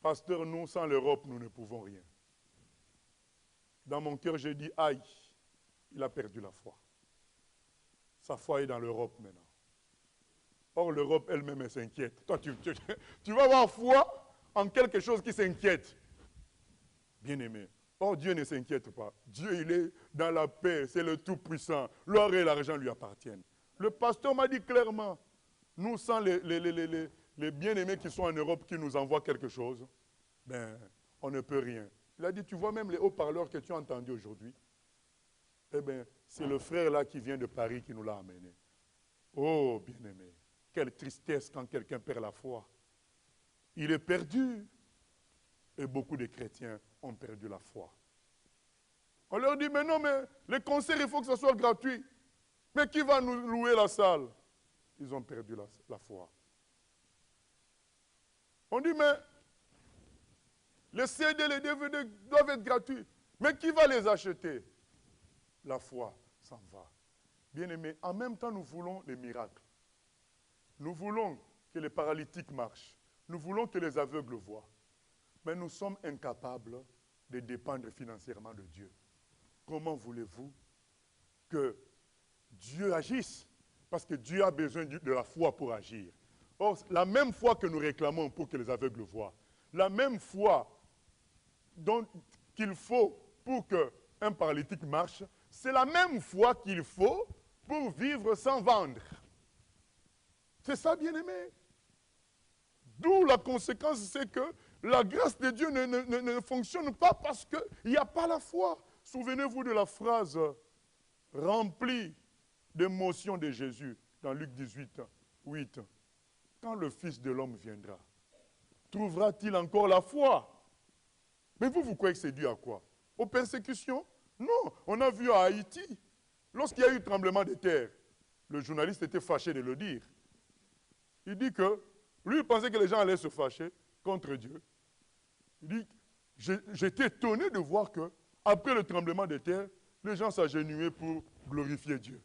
[SPEAKER 2] pasteur, nous, sans l'Europe, nous ne pouvons rien. Dans mon cœur, j'ai dit, aïe, il a perdu la foi. Sa foi est dans l'Europe maintenant. Or, l'Europe elle-même, elle s'inquiète. Toi, tu vas avoir foi en quelque chose qui s'inquiète. Bien-aimé. Or, Dieu ne s'inquiète pas. Dieu, il est dans la paix, c'est le Tout-Puissant. L'or et l'argent lui appartiennent. Le pasteur m'a dit clairement, nous, sans les bien-aimés qui sont en Europe, qui nous envoient quelque chose, ben, on ne peut rien. Il a dit, tu vois même les haut-parleurs que tu as entendus aujourd'hui, eh bien, c'est le frère là qui vient de Paris qui nous l'a amené. Oh, bien-aimé, quelle tristesse quand quelqu'un perd la foi. Il est perdu. Et beaucoup de chrétiens ont perdu la foi. On leur dit, mais non, mais les concerts, il faut que ce soit gratuit. Mais qui va nous louer la salle? Ils ont perdu la foi. On dit, mais les CD, les DVD doivent être gratuits. Mais qui va les acheter? La foi s'en va. Bien-aimés, en même temps, nous voulons les miracles. Nous voulons que les paralytiques marchent. Nous voulons que les aveugles voient. Mais nous sommes incapables de dépendre financièrement de Dieu. Comment voulez-vous que Dieu agisse? Parce que Dieu a besoin de la foi pour agir. Or, la même foi que nous réclamons pour que les aveugles voient, la même foi qu'il faut pour qu'un paralytique marche, c'est la même foi qu'il faut pour vivre sans vendre. C'est ça, bien-aimé. D'où la conséquence, c'est que la grâce de Dieu ne fonctionne pas parce qu'il n'y a pas la foi. Souvenez-vous de la phrase remplie d'émotion de Jésus dans Luc 18, 8. Quand le Fils de l'homme viendra, trouvera-t-il encore la foi? Mais vous croyez que c'est dû à quoi? Aux persécutions? Non, on a vu à Haïti, lorsqu'il y a eu le tremblement de terre, le journaliste était fâché de le dire. Il dit que, lui, il pensait que les gens allaient se fâcher contre Dieu. Il dit, j'étais étonné de voir que, après le tremblement de terre, les gens s'agenouillaient pour glorifier Dieu.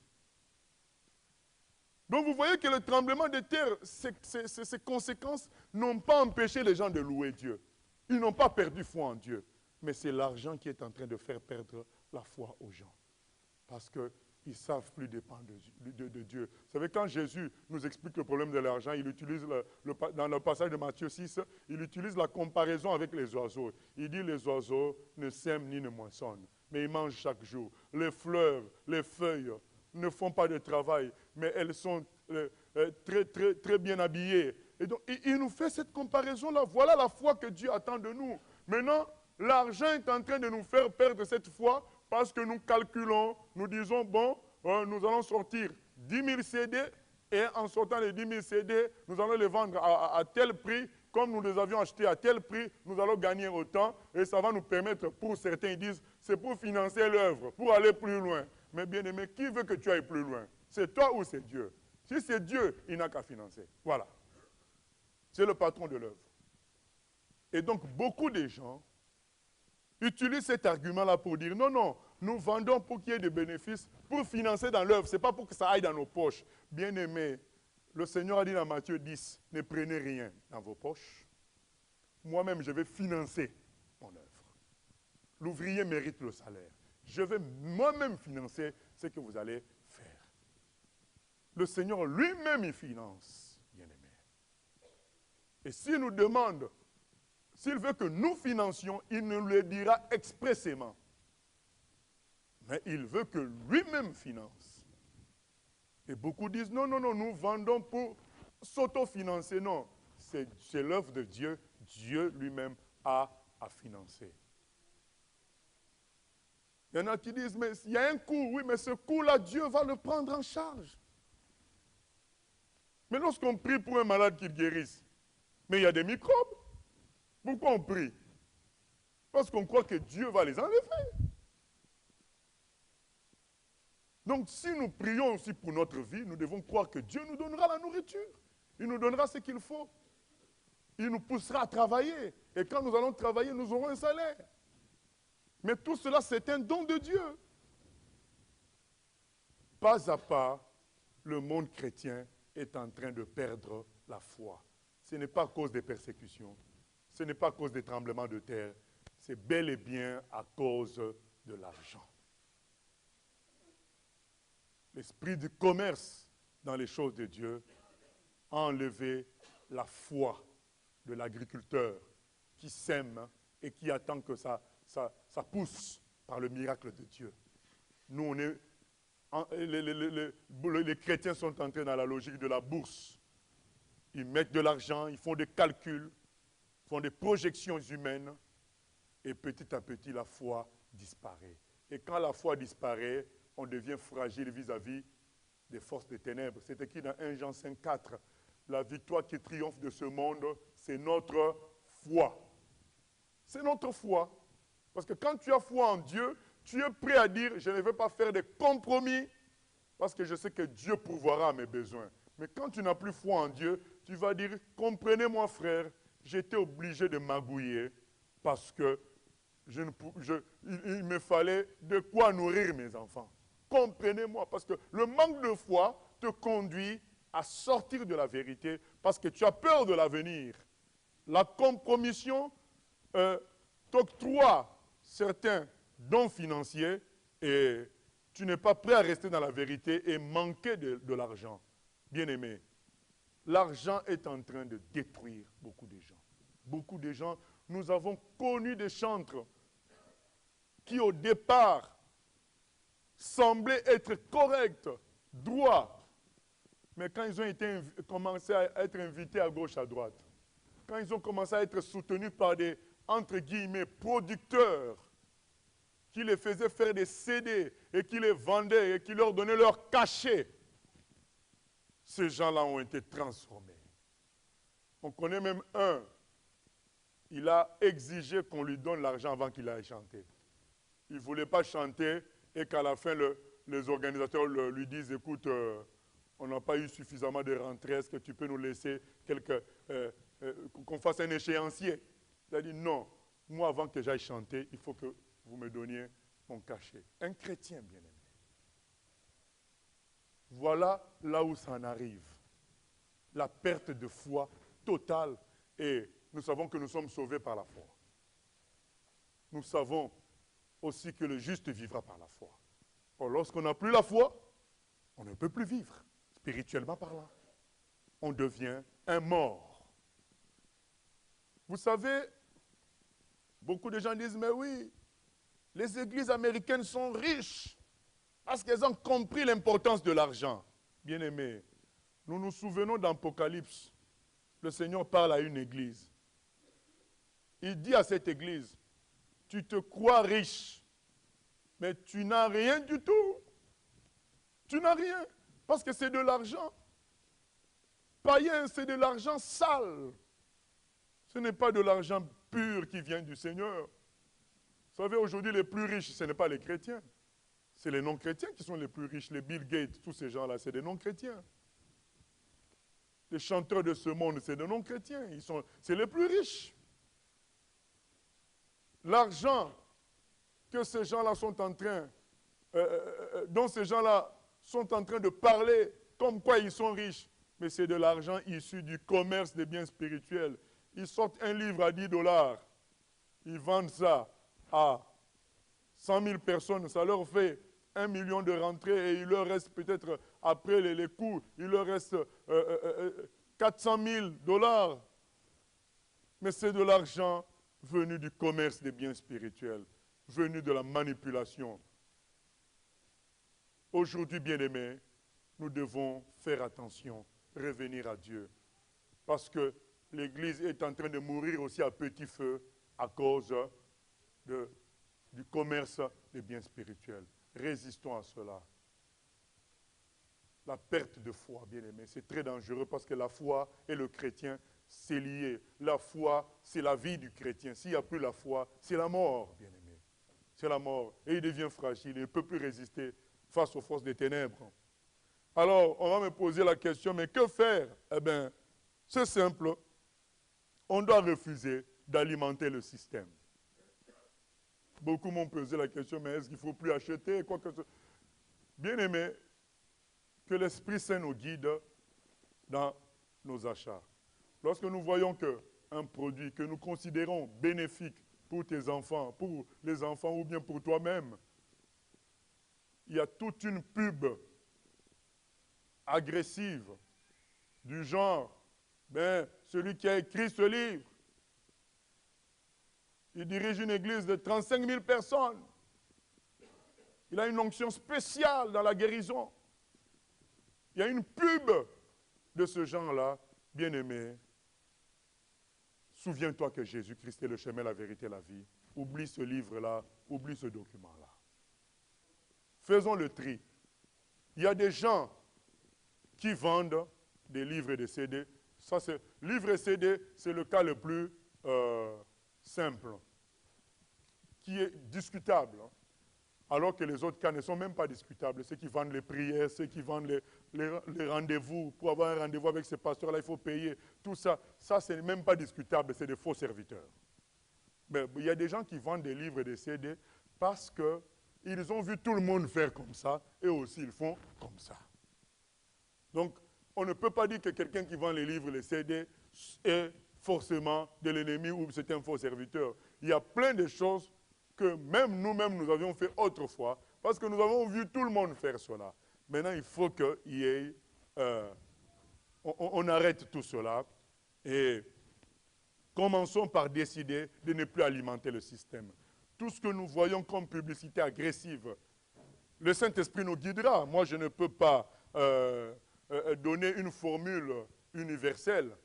[SPEAKER 2] Donc vous voyez que le tremblement de terre, ses conséquences n'ont pas empêché les gens de louer Dieu. Ils n'ont pas perdu foi en Dieu. Mais c'est l'argent qui est en train de faire perdre la foi aux gens. Parce qu'ils ne savent plus dépendre de Dieu. Vous savez, quand Jésus nous explique le problème de l'argent, il utilise, dans le passage de Matthieu 6, il utilise la comparaison avec les oiseaux. Il dit les oiseaux ne sèment ni ne moissonnent, mais ils mangent chaque jour. Les fleurs, les feuilles ne font pas de travail, mais elles sont très bien habillées. Et donc, il nous fait cette comparaison-là. Voilà la foi que Dieu attend de nous. Maintenant, l'argent est en train de nous faire perdre cette foi parce que nous calculons, nous disons, bon, nous allons sortir 10 000 CD et en sortant les 10 000 CD, nous allons les vendre à tel prix. Comme nous les avions achetés à tel prix, nous allons gagner autant et ça va nous permettre, pour certains, ils disent, c'est pour financer l'œuvre, pour aller plus loin. Mais bien aimé, qui veut que tu ailles plus loin? C'est toi ou c'est Dieu? Si c'est Dieu, il n'a qu'à financer. Voilà. C'est le patron de l'œuvre. Et donc, beaucoup de gens utilisent cet argument-là pour dire, non, non, nous vendons pour qu'il y ait des bénéfices, pour financer dans l'œuvre. Ce n'est pas pour que ça aille dans nos poches. Bien aimé, le Seigneur a dit dans Matthieu 10, ne prenez rien dans vos poches. Moi-même, je vais financer mon œuvre. L'ouvrier mérite le salaire. Je vais moi-même financer ce que vous allez faire. Le Seigneur lui-même, il finance, bien-aimé. Et s'il nous demande, s'il veut que nous financions, il nous le dira expressément. Mais il veut que lui-même finance. Et beaucoup disent, non, non, non, nous vendons pour s'autofinancer. Non, c'est l'œuvre de Dieu. Dieu lui-même a à financer. Il y en a qui disent, mais il y a un coût, oui, mais ce coût-là, Dieu va le prendre en charge. Mais lorsqu'on prie pour un malade qu'il guérisse, mais il y a des microbes. Pourquoi on prie? Parce qu'on croit que Dieu va les enlever. Donc si nous prions aussi pour notre vie, nous devons croire que Dieu nous donnera la nourriture. Il nous donnera ce qu'il faut. Il nous poussera à travailler. Et quand nous allons travailler, nous aurons un salaire. Mais tout cela, c'est un don de Dieu. Pas à pas, le monde chrétien est en train de perdre la foi. Ce n'est pas à cause des persécutions. Ce n'est pas à cause des tremblements de terre. C'est bel et bien à cause de l'argent. L'esprit du commerce dans les choses de Dieu a enlevé la foi de l'agriculteur qui sème et qui attend que ça pousse par le miracle de Dieu. Nous, on est, les chrétiens sont entrés dans la logique de la bourse. Ils mettent de l'argent, ils font des calculs, font des projections humaines, et petit à petit, la foi disparaît. Et quand la foi disparaît, on devient fragile vis-à-vis des forces des ténèbres. C'est écrit dans 1 Jean 5, 4. La victoire qui triomphe de ce monde, c'est notre foi. C'est notre foi. Parce que quand tu as foi en Dieu, tu es prêt à dire, je ne veux pas faire de compromis, parce que je sais que Dieu pourvoira à mes besoins. Mais quand tu n'as plus foi en Dieu, tu vas dire, comprenez-moi frère, j'étais obligé de magouiller, parce que il me fallait de quoi nourrir mes enfants. Comprenez-moi, parce que le manque de foi te conduit à sortir de la vérité, parce que tu as peur de l'avenir. La compromission t'octroie certains dons financiers et tu n'es pas prêt à rester dans la vérité et manquer de l'argent. Bien-aimé, l'argent est en train de détruire beaucoup de gens. beaucoup de gens, nous avons connu des chantres qui au départ semblaient être corrects, droits, mais quand ils ont commencé à être invités à gauche, à droite, quand ils ont commencé à être soutenus par des, entre guillemets, producteurs, qui les faisaient faire des CD et qui les vendaient et qui leur donnaient leur cachet, ces gens-là ont été transformés. On connaît même un, il a exigé qu'on lui donne l'argent avant qu'il aille chanter. Il ne voulait pas chanter et qu'à la fin, les organisateurs lui disent, écoute, on n'a pas eu suffisamment de rentrées, est-ce que tu peux nous laisser qu'on fasse un échéancier? Il a dit, non, moi avant que j'aille chanter, il faut que vous me donniez mon cachet. Un chrétien bien-aimé. Voilà là où ça en arrive. La perte de foi totale. Et nous savons que nous sommes sauvés par la foi. Nous savons aussi que le juste vivra par la foi. Or, lorsqu'on n'a plus la foi, on ne peut plus vivre, spirituellement parlant. On devient un mort. Vous savez, beaucoup de gens disent, mais oui, les églises américaines sont riches parce qu'elles ont compris l'importance de l'argent. Bien-aimés, nous nous souvenons d'Apocalypse. Le Seigneur parle à une église. Il dit à cette église, tu te crois riche, mais tu n'as rien du tout. Tu n'as rien, parce que c'est de l'argent. Païen, c'est de l'argent sale. Ce n'est pas de l'argent pur qui vient du Seigneur. Vous savez, aujourd'hui, les plus riches, ce n'est pas les chrétiens. C'est les non-chrétiens qui sont les plus riches. Les Bill Gates, tous ces gens-là, c'est des non-chrétiens. Les chanteurs de ce monde, c'est des non-chrétiens. C'est les plus riches. L'argent que ces gens-là sont en train, dont ces gens-là sont en train de parler, comme quoi ils sont riches, mais c'est de l'argent issu du commerce des biens spirituels. Ils sortent un livre à 10 $. Ils vendent ça à 100 000 personnes. Ça leur fait 1 million de rentrées et il leur reste peut-être, après les coûts, il leur reste 400 000 $. Mais c'est de l'argent venu du commerce des biens spirituels, venu de la manipulation. Aujourd'hui, bien-aimés, nous devons faire attention, revenir à Dieu. Parce que l'Église est en train de mourir aussi à petit feu à cause du commerce des biens spirituels. Résistons à cela. La perte de foi, bien-aimés, c'est très dangereux parce que la foi et le chrétien, c'est lié. La foi, c'est la vie du chrétien. S'il n'y a plus la foi, c'est la mort, bien-aimés. C'est la mort. Et il devient fragile, il ne peut plus résister face aux forces des ténèbres. Alors, on va me poser la question, mais que faire? Eh bien, c'est simple. On doit refuser d'alimenter le système. Beaucoup m'ont posé la question, mais est-ce qu'il ne faut plus acheter quoi que ce soit? Bien-aimés, que l'Esprit Saint nous guide dans nos achats. Lorsque nous voyons qu'un produit que nous considérons bénéfique pour tes enfants, pour les enfants ou bien pour toi-même, il y a toute une pub agressive du genre, ben, celui qui a écrit ce livre, il dirige une église de 35 000 personnes. Il a une onction spéciale dans la guérison. Il y a une pub de ce genre-là, bien-aimé. Souviens-toi que Jésus-Christ est le chemin, la vérité, la vie. Oublie ce livre-là, oublie ce document-là. Faisons le tri. Il y a des gens qui vendent des livres et des CD. Ça, c'est livre et CD, c'est le cas le plus simple, qui est discutable. Alors que les autres cas ne sont même pas discutables. Ceux qui vendent les prières, ceux qui vendent les rendez-vous. Pour avoir un rendez-vous avec ces pasteurs-là, il faut payer. Tout ça, ça, c'est même pas discutable, c'est des faux serviteurs. Mais il y a des gens qui vendent des livres et des CD parce qu'ils ont vu tout le monde faire comme ça, et aussi ils font comme ça. Donc, on ne peut pas dire que quelqu'un qui vend les livres et les CD est forcément de l'ennemi ou c'est un faux serviteur. Il y a plein de choses que même nous-mêmes, nous avions fait autrefois, parce que nous avons vu tout le monde faire cela. Maintenant, il faut qu'il y ait... on arrête tout cela. Et commençons par décider de ne plus alimenter le système. Tout ce que nous voyons comme publicité agressive, le Saint-Esprit nous guidera. Moi, je ne peux pas donner une formule universelle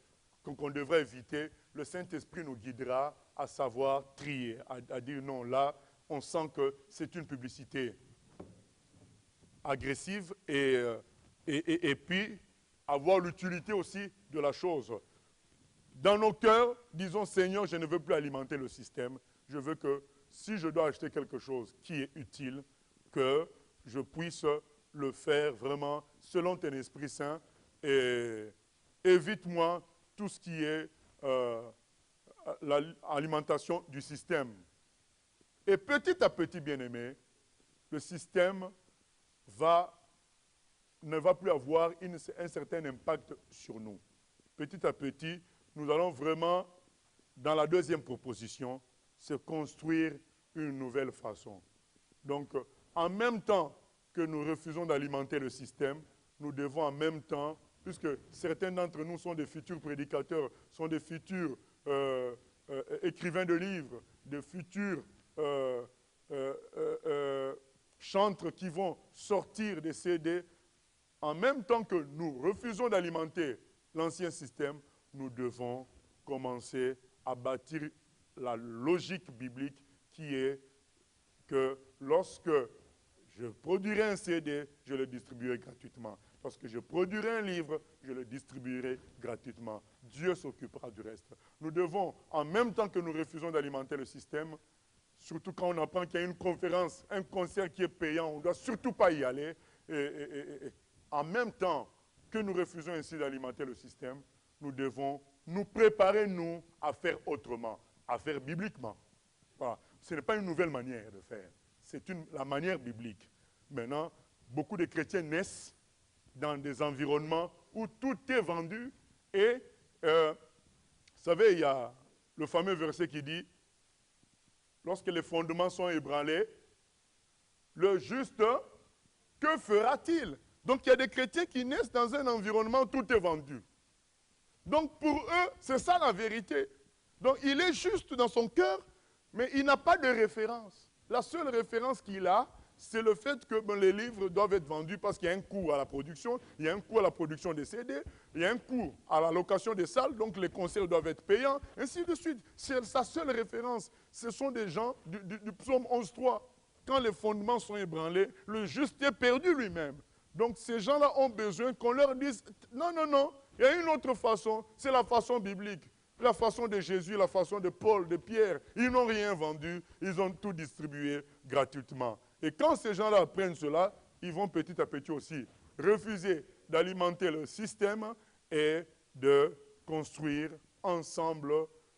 [SPEAKER 2] qu'on devrait éviter. Le Saint-Esprit nous guidera à savoir trier, à dire non, là, on sent que c'est une publicité agressive et puis avoir l'utilité aussi de la chose. Dans nos cœurs, disons, Seigneur, je ne veux plus alimenter le système. Je veux que si je dois acheter quelque chose qui est utile, que je puisse le faire vraiment selon ton Esprit Saint et évite-moi tout ce qui est l'alimentation du système. Et petit à petit, bien-aimé, le système ne va plus avoir un certain impact sur nous. Petit à petit, nous allons vraiment, dans la deuxième proposition, se construire une nouvelle façon. Donc, en même temps que nous refusons d'alimenter le système, nous devons en même temps, puisque certains d'entre nous sont des futurs prédicateurs, sont des futurs écrivains de livres, des futurs chantres qui vont sortir des CD, en même temps que nous refusons d'alimenter l'ancien système, nous devons commencer à bâtir la logique biblique qui est que lorsque je produirai un CD, je le distribuerai gratuitement. Lorsque je produirai un livre, je le distribuerai gratuitement. Dieu s'occupera du reste. Nous devons, en même temps que nous refusons d'alimenter le système, surtout quand on apprend qu'il y a une conférence, un concert qui est payant, on ne doit surtout pas y aller. En même temps que nous refusons ainsi d'alimenter le système, nous devons nous préparer, nous, à faire autrement, à faire bibliquement. Voilà. Ce n'est pas une nouvelle manière de faire, c'est la manière biblique. Maintenant, beaucoup de chrétiens naissent dans des environnements où tout est vendu et, vous savez, il y a le fameux verset qui dit « Lorsque les fondements sont ébranlés, le juste, que fera-t-il » Donc, il y a des chrétiens qui naissent dans un environnement où tout est vendu. Donc, pour eux, c'est ça la vérité. Donc, il est juste dans son cœur, mais il n'a pas de référence. La seule référence qu'il a, c'est le fait que les livres doivent être vendus parce qu'il y a un coût à la production, il y a un coût à la production des CD, il y a un coût à la location des salles, donc les concerts doivent être payants, ainsi de suite. C'est sa seule référence. Ce sont des gens du psaume 11.3. Quand les fondements sont ébranlés, le juste est perdu lui-même. Donc ces gens-là ont besoin qu'on leur dise « Non, non, non, il y a une autre façon, c'est la façon biblique. La façon de Jésus, la façon de Paul, de Pierre. Ils n'ont rien vendu, ils ont tout distribué gratuitement. » Et quand ces gens-là apprennent cela, ils vont petit à petit aussi refuser d'alimenter le système et de construire ensemble,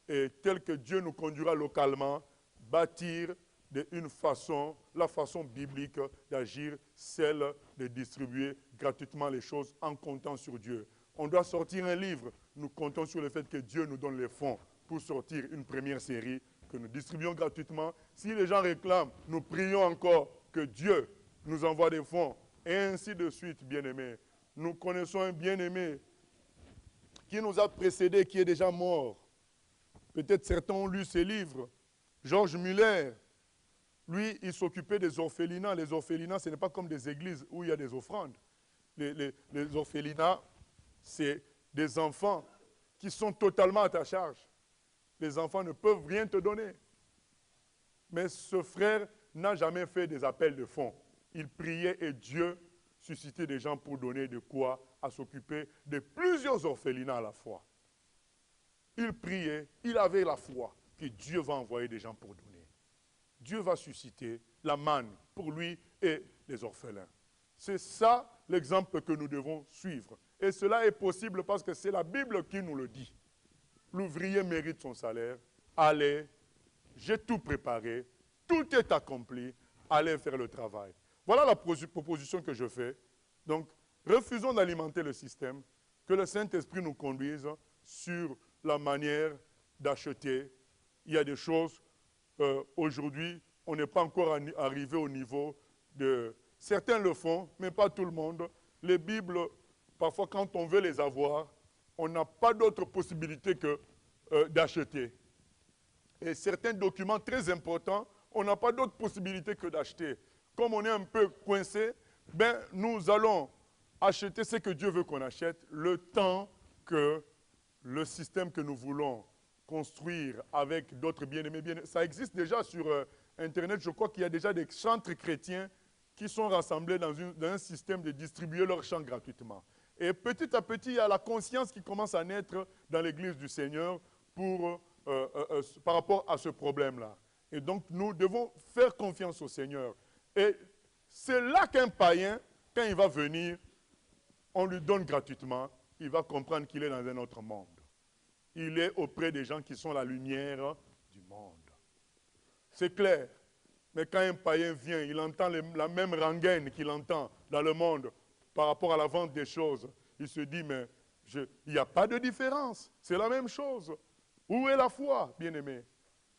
[SPEAKER 2] et tel que Dieu nous conduira localement, bâtir d'une façon, la façon biblique d'agir, celle de distribuer gratuitement les choses en comptant sur Dieu. On doit sortir un livre, nous comptons sur le fait que Dieu nous donne les fonds pour sortir une première série que nous distribuons gratuitement. Si les gens réclament, nous prions encore que Dieu nous envoie des fonds, et ainsi de suite, bien-aimés. Nous connaissons un bien-aimé qui nous a précédés, qui est déjà mort. Peut-être certains ont lu ses livres. Georges Muller, lui, il s'occupait des orphelinats. Les orphelinats, ce n'est pas comme des églises où il y a des offrandes. Les orphelinats, c'est des enfants qui sont totalement à ta charge. Les enfants ne peuvent rien te donner. Mais ce frère n'a jamais fait des appels de fonds. Il priait et Dieu suscitait des gens pour donner de quoi à s'occuper de plusieurs orphelinats à la fois. Il priait, il avait la foi que Dieu va envoyer des gens pour donner. Dieu va susciter la manne pour lui et les orphelins. C'est ça l'exemple que nous devons suivre. Et cela est possible parce que c'est la Bible qui nous le dit. L'ouvrier mérite son salaire. Allez, j'ai tout préparé, tout est accompli, allez faire le travail. Voilà la proposition que je fais. Donc, refusons d'alimenter le système, que le Saint-Esprit nous conduise sur la manière d'acheter. Il y a des choses, aujourd'hui, on n'est pas encore arrivé au niveau de... Certains le font, mais pas tout le monde. Les Bibles, parfois quand on veut les avoir, on n'a pas d'autre possibilité que d'acheter. Et certains documents très importants, on n'a pas d'autre possibilité que d'acheter. Comme on est un peu coincé, ben, nous allons acheter ce que Dieu veut qu'on achète, le temps que le système que nous voulons construire avec d'autres bien-aimés, ça existe déjà sur Internet. Je crois qu'il y a déjà des centres chrétiens qui sont rassemblés dans un système de distribuer leurs chants gratuitement. Et petit à petit, il y a la conscience qui commence à naître dans l'Église du Seigneur par rapport à ce problème-là. Et donc, nous devons faire confiance au Seigneur. Et c'est là qu'un païen, quand il va venir, on lui donne gratuitement, il va comprendre qu'il est dans un autre monde. Il est auprès des gens qui sont la lumière du monde. C'est clair. Mais quand un païen vient, il entend la même rengaine qu'il entend dans le monde par rapport à la vente des choses. Il se dit, mais il n'y a pas de différence. C'est la même chose. Où est la foi, bien-aimés?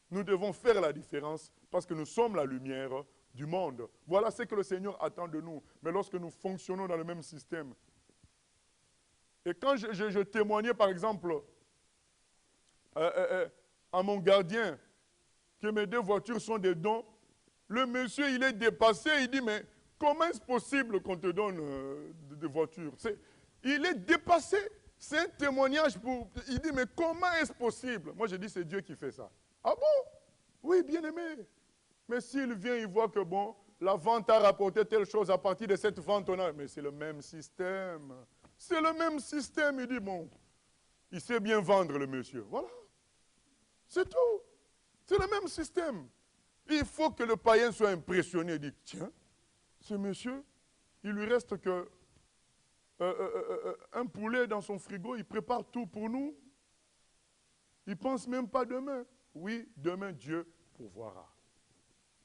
[SPEAKER 2] Nous devons faire la différence parce que nous sommes la lumière du monde. Voilà ce que le Seigneur attend de nous. Mais lorsque nous fonctionnons dans le même système. Et quand je témoignais, par exemple, à mon gardien que mes 2 voitures sont des dons, le monsieur, il est dépassé. Il dit, mais comment est-ce possible qu'on te donne des voitures? Il est dépassé. C'est un témoignage pour... Il dit, mais comment est-ce possible? Moi, je dis, c'est Dieu qui fait ça. Ah bon? Oui, bien aimé. Mais s'il vient, il voit que, bon, la vente a rapporté telle chose. À partir de cette vente, on a... Mais c'est le même système. C'est le même système. Il dit, bon, il sait bien vendre, le monsieur. Voilà. C'est tout. C'est le même système. Il faut que le païen soit impressionné et dit, tiens, ce monsieur, il lui reste que un poulet dans son frigo, il prépare tout pour nous. Il ne pense même pas demain. Oui, demain, Dieu pourvoira.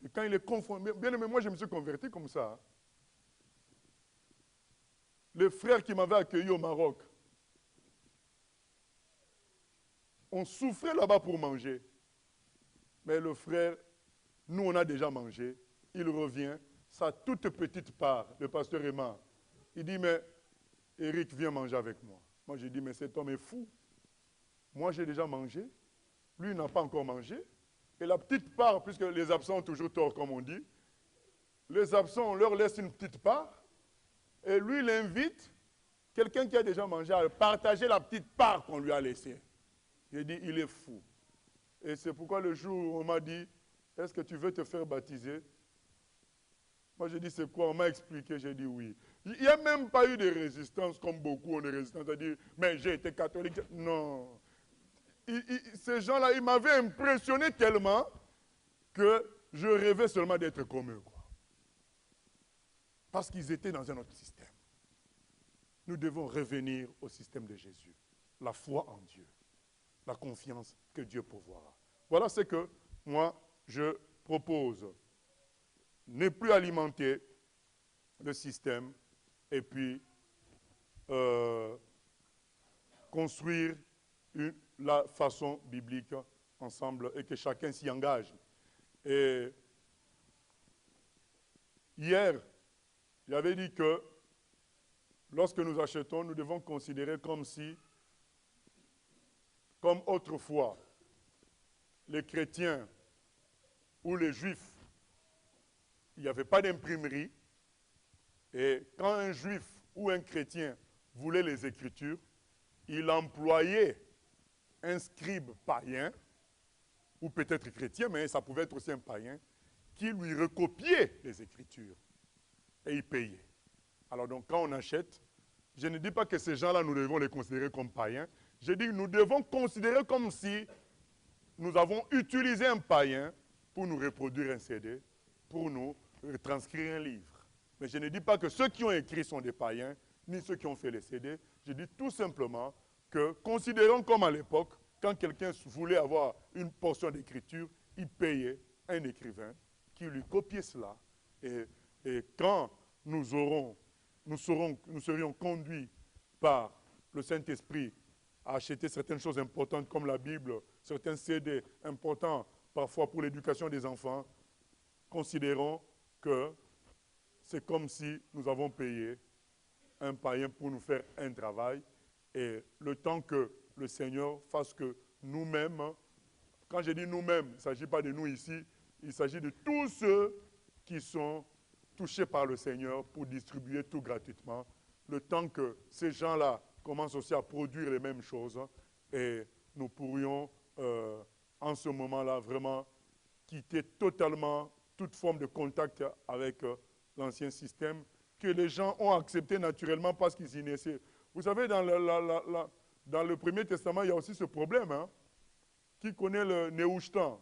[SPEAKER 2] Et quand il est confronté, bien aimé, moi je me suis converti comme ça. Les frères qui m'avaient accueilli au Maroc, on souffrait là-bas pour manger. Mais le frère, nous on a déjà mangé, il revient, sa toute petite part, le pasteur Emma, il dit, mais Eric, viens manger avec moi. Moi j'ai dit, mais cet homme est fou. Moi j'ai déjà mangé, lui il n'a pas encore mangé. Et la petite part, puisque les absents ont toujours tort, comme on dit, les absents, on leur laisse une petite part, et lui il invite quelqu'un qui a déjà mangé à partager la petite part qu'on lui a laissée. J'ai dit, il est fou. Et c'est pourquoi le jour où on m'a dit, est-ce que tu veux te faire baptiser? Moi j'ai dit, c'est quoi? On m'a expliqué, j'ai dit oui. Il n'y a même pas eu de résistance, comme beaucoup ont de résistance, à dire, mais j'ai été catholique. Non. Ces gens-là, ils m'avaient impressionné tellement que je rêvais seulement d'être comme eux, quoi. Parce qu'ils étaient dans un autre système. Nous devons revenir au système de Jésus. La foi en Dieu. La confiance que Dieu pourvoira. Voilà ce que moi, je propose. Ne plus alimenter le système et puis construire la façon biblique ensemble et que chacun s'y engage. Et hier, j'avais dit que lorsque nous achetons, nous devons considérer comme autrefois, les chrétiens ou les juifs, il n'y avait pas d'imprimerie. Et quand un juif ou un chrétien voulait les Écritures, il employait un scribe païen, ou peut-être chrétien, mais ça pouvait être aussi un païen, qui lui recopiait les Écritures. Et il payait. Alors donc quand on achète, je ne dis pas que ces gens-là, nous devons les considérer comme païens. Je dis que nous devons considérer comme si nous avons utilisé un païen pour nous reproduire un CD, pour nous retranscrire un livre. Mais je ne dis pas que ceux qui ont écrit sont des païens, ni ceux qui ont fait les CD. Je dis tout simplement que, considérons comme à l'époque, quand quelqu'un voulait avoir une portion d'écriture, il payait un écrivain qui lui copiait cela. Et quand nous serions conduits par le Saint-Esprit à acheter certaines choses importantes comme la Bible, certains CD importants parfois pour l'éducation des enfants, considérons que c'est comme si nous avons payé un païen pour nous faire un travail et le temps que le Seigneur fasse que nous-mêmes. Quand je dis nous-mêmes, il ne s'agit pas de nous ici, il s'agit de tous ceux qui sont touchés par le Seigneur pour distribuer tout gratuitement, le temps que ces gens-là commencent aussi à produire les mêmes choses, et nous pourrions, en ce moment-là, vraiment quitter totalement toute forme de contact avec l'ancien système, que les gens ont accepté naturellement parce qu'ils y naissaient. Vous savez, dans le Premier Testament, il y a aussi ce problème. Hein? Qui connaît le Néhushtan?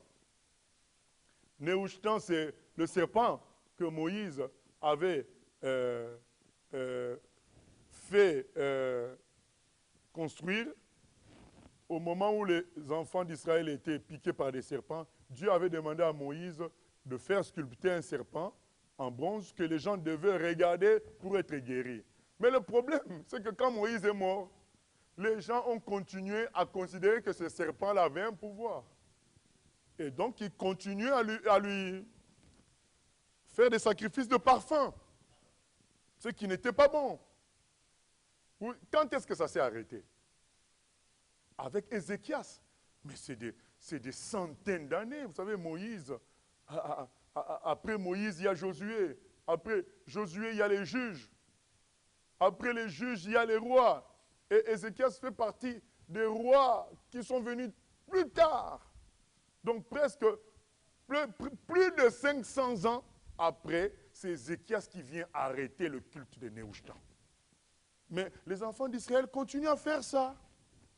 [SPEAKER 2] Néhushtan, c'est le serpent que Moïse avait fait construire. Au moment où les enfants d'Israël étaient piqués par des serpents, Dieu avait demandé à Moïse de faire sculpter un serpent en bronze que les gens devaient regarder pour être guéris. Mais le problème, c'est que quand Moïse est mort, les gens ont continué à considérer que ce serpent-là avait un pouvoir. Et donc, ils continuaient à lui faire des sacrifices de parfum, ce qui n'était pas bon. Quand est-ce que ça s'est arrêté? Avec Ézéchias. Mais c'est des centaines d'années. Vous savez, Moïse, après Moïse, il y a Josué. Après Josué, il y a les juges. Après les juges, il y a les rois. Et Ézéchias fait partie des rois qui sont venus plus tard. Donc presque plus de 500 ans après, c'est Ézéchias qui vient arrêter le culte de Néhushtan. Mais les enfants d'Israël continuent à faire ça,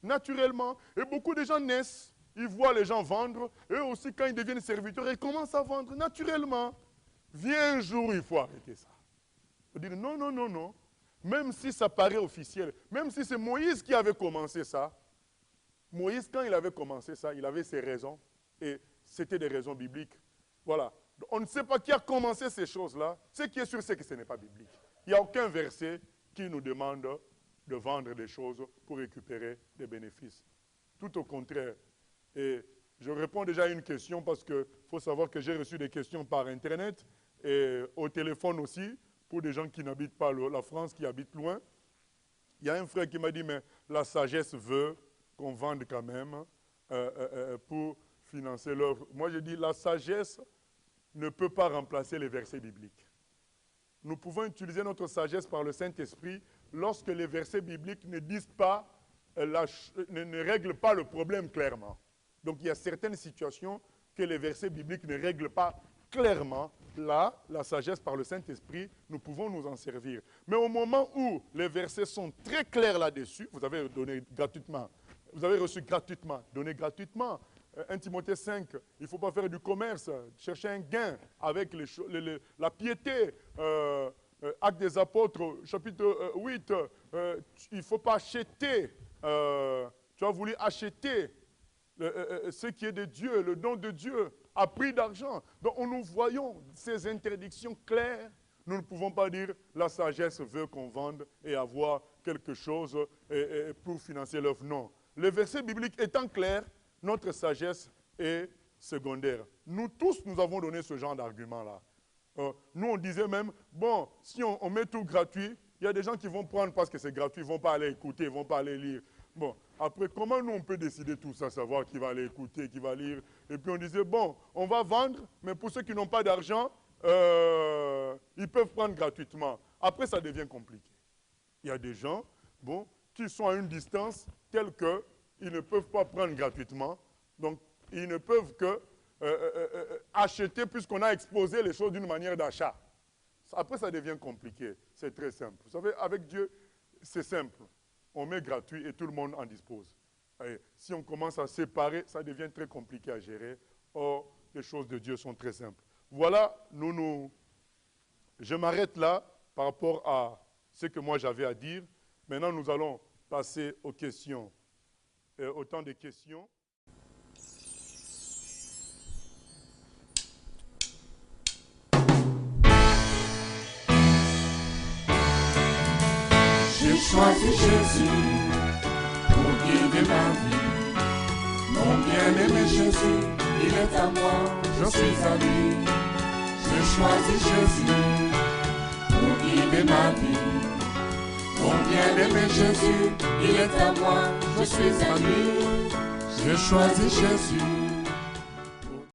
[SPEAKER 2] naturellement. Et beaucoup de gens naissent, ils voient les gens vendre. Eux aussi, quand ils deviennent serviteurs, ils commencent à vendre naturellement. Vient un jour, il faut arrêter ça. Il faut dire non, non, non, non. Même si ça paraît officiel, même si c'est Moïse qui avait commencé ça, Moïse, quand il avait commencé ça, il avait ses raisons, et c'était des raisons bibliques. Voilà. On ne sait pas qui a commencé ces choses-là. Ce qui est sûr, c'est que ce n'est pas biblique. Il n'y a aucun verset qui nous demande de vendre des choses pour récupérer des bénéfices. Tout au contraire. Et je réponds déjà à une question parce qu'il faut savoir que j'ai reçu des questions par Internet et au téléphone aussi, pour des gens qui n'habitent pas la France, qui habitent loin. Il y a un frère qui m'a dit, mais la sagesse veut qu'on vende quand même pour financer l'œuvre. Moi, je dis, la sagesse ne peut pas remplacer les versets bibliques. Nous pouvons utiliser notre sagesse par le Saint-Esprit lorsque les versets bibliques ne disent pas, ne règlent pas le problème clairement. Donc, il y a certaines situations que les versets bibliques ne règlent pas clairement. Là, la sagesse par le Saint-Esprit, nous pouvons nous en servir. Mais au moment où les versets sont très clairs là-dessus, vous avez donné gratuitement, vous avez reçu gratuitement, donné gratuitement. 1 Timothée 5, il ne faut pas faire du commerce, chercher un gain avec la piété. Actes des Apôtres, chapitre 8, il ne faut pas acheter. Tu as voulu acheter ce qui est de Dieu, le don de Dieu, à prix d'argent. Donc nous voyons ces interdictions claires. Nous ne pouvons pas dire la sagesse veut qu'on vende et avoir quelque chose pour financer l'œuvre. Non. Les versets bibliques étant clairs, notre sagesse est secondaire. Nous tous, nous avons donné ce genre d'argument-là. Nous, on disait même, bon, si on met tout gratuit, il y a des gens qui vont prendre parce que c'est gratuit, ils ne vont pas aller écouter, ils ne vont pas aller lire. Bon, après, comment nous, on peut décider tout ça, savoir qui va aller écouter, qui va lire? Et puis on disait, bon, on va vendre, mais pour ceux qui n'ont pas d'argent, ils peuvent prendre gratuitement. Après, ça devient compliqué. Il y a des gens, bon, qui sont à une distance telle qu'ils ne peuvent pas prendre gratuitement. Donc, ils ne peuvent que acheter puisqu'on a exposé les choses d'une manière d'achat. Après, ça devient compliqué. C'est très simple. Vous savez, avec Dieu, c'est simple. On met gratuit et tout le monde en dispose. Et si on commence à séparer, ça devient très compliqué à gérer. Or, les choses de Dieu sont très simples. Voilà, je m'arrête là par rapport à ce que moi j'avais à dire. Maintenant, nous allons passer aux questions, au temps des questions.
[SPEAKER 1] J'ai choisi Jésus pour guider ma vie. Mon bien-aimé Jésus, il est à moi, je suis à lui. J'ai choisi Jésus pour guider ma vie. Mon bien-aimé Jésus, il est à moi, je suis à lui. Je choisis Jésus.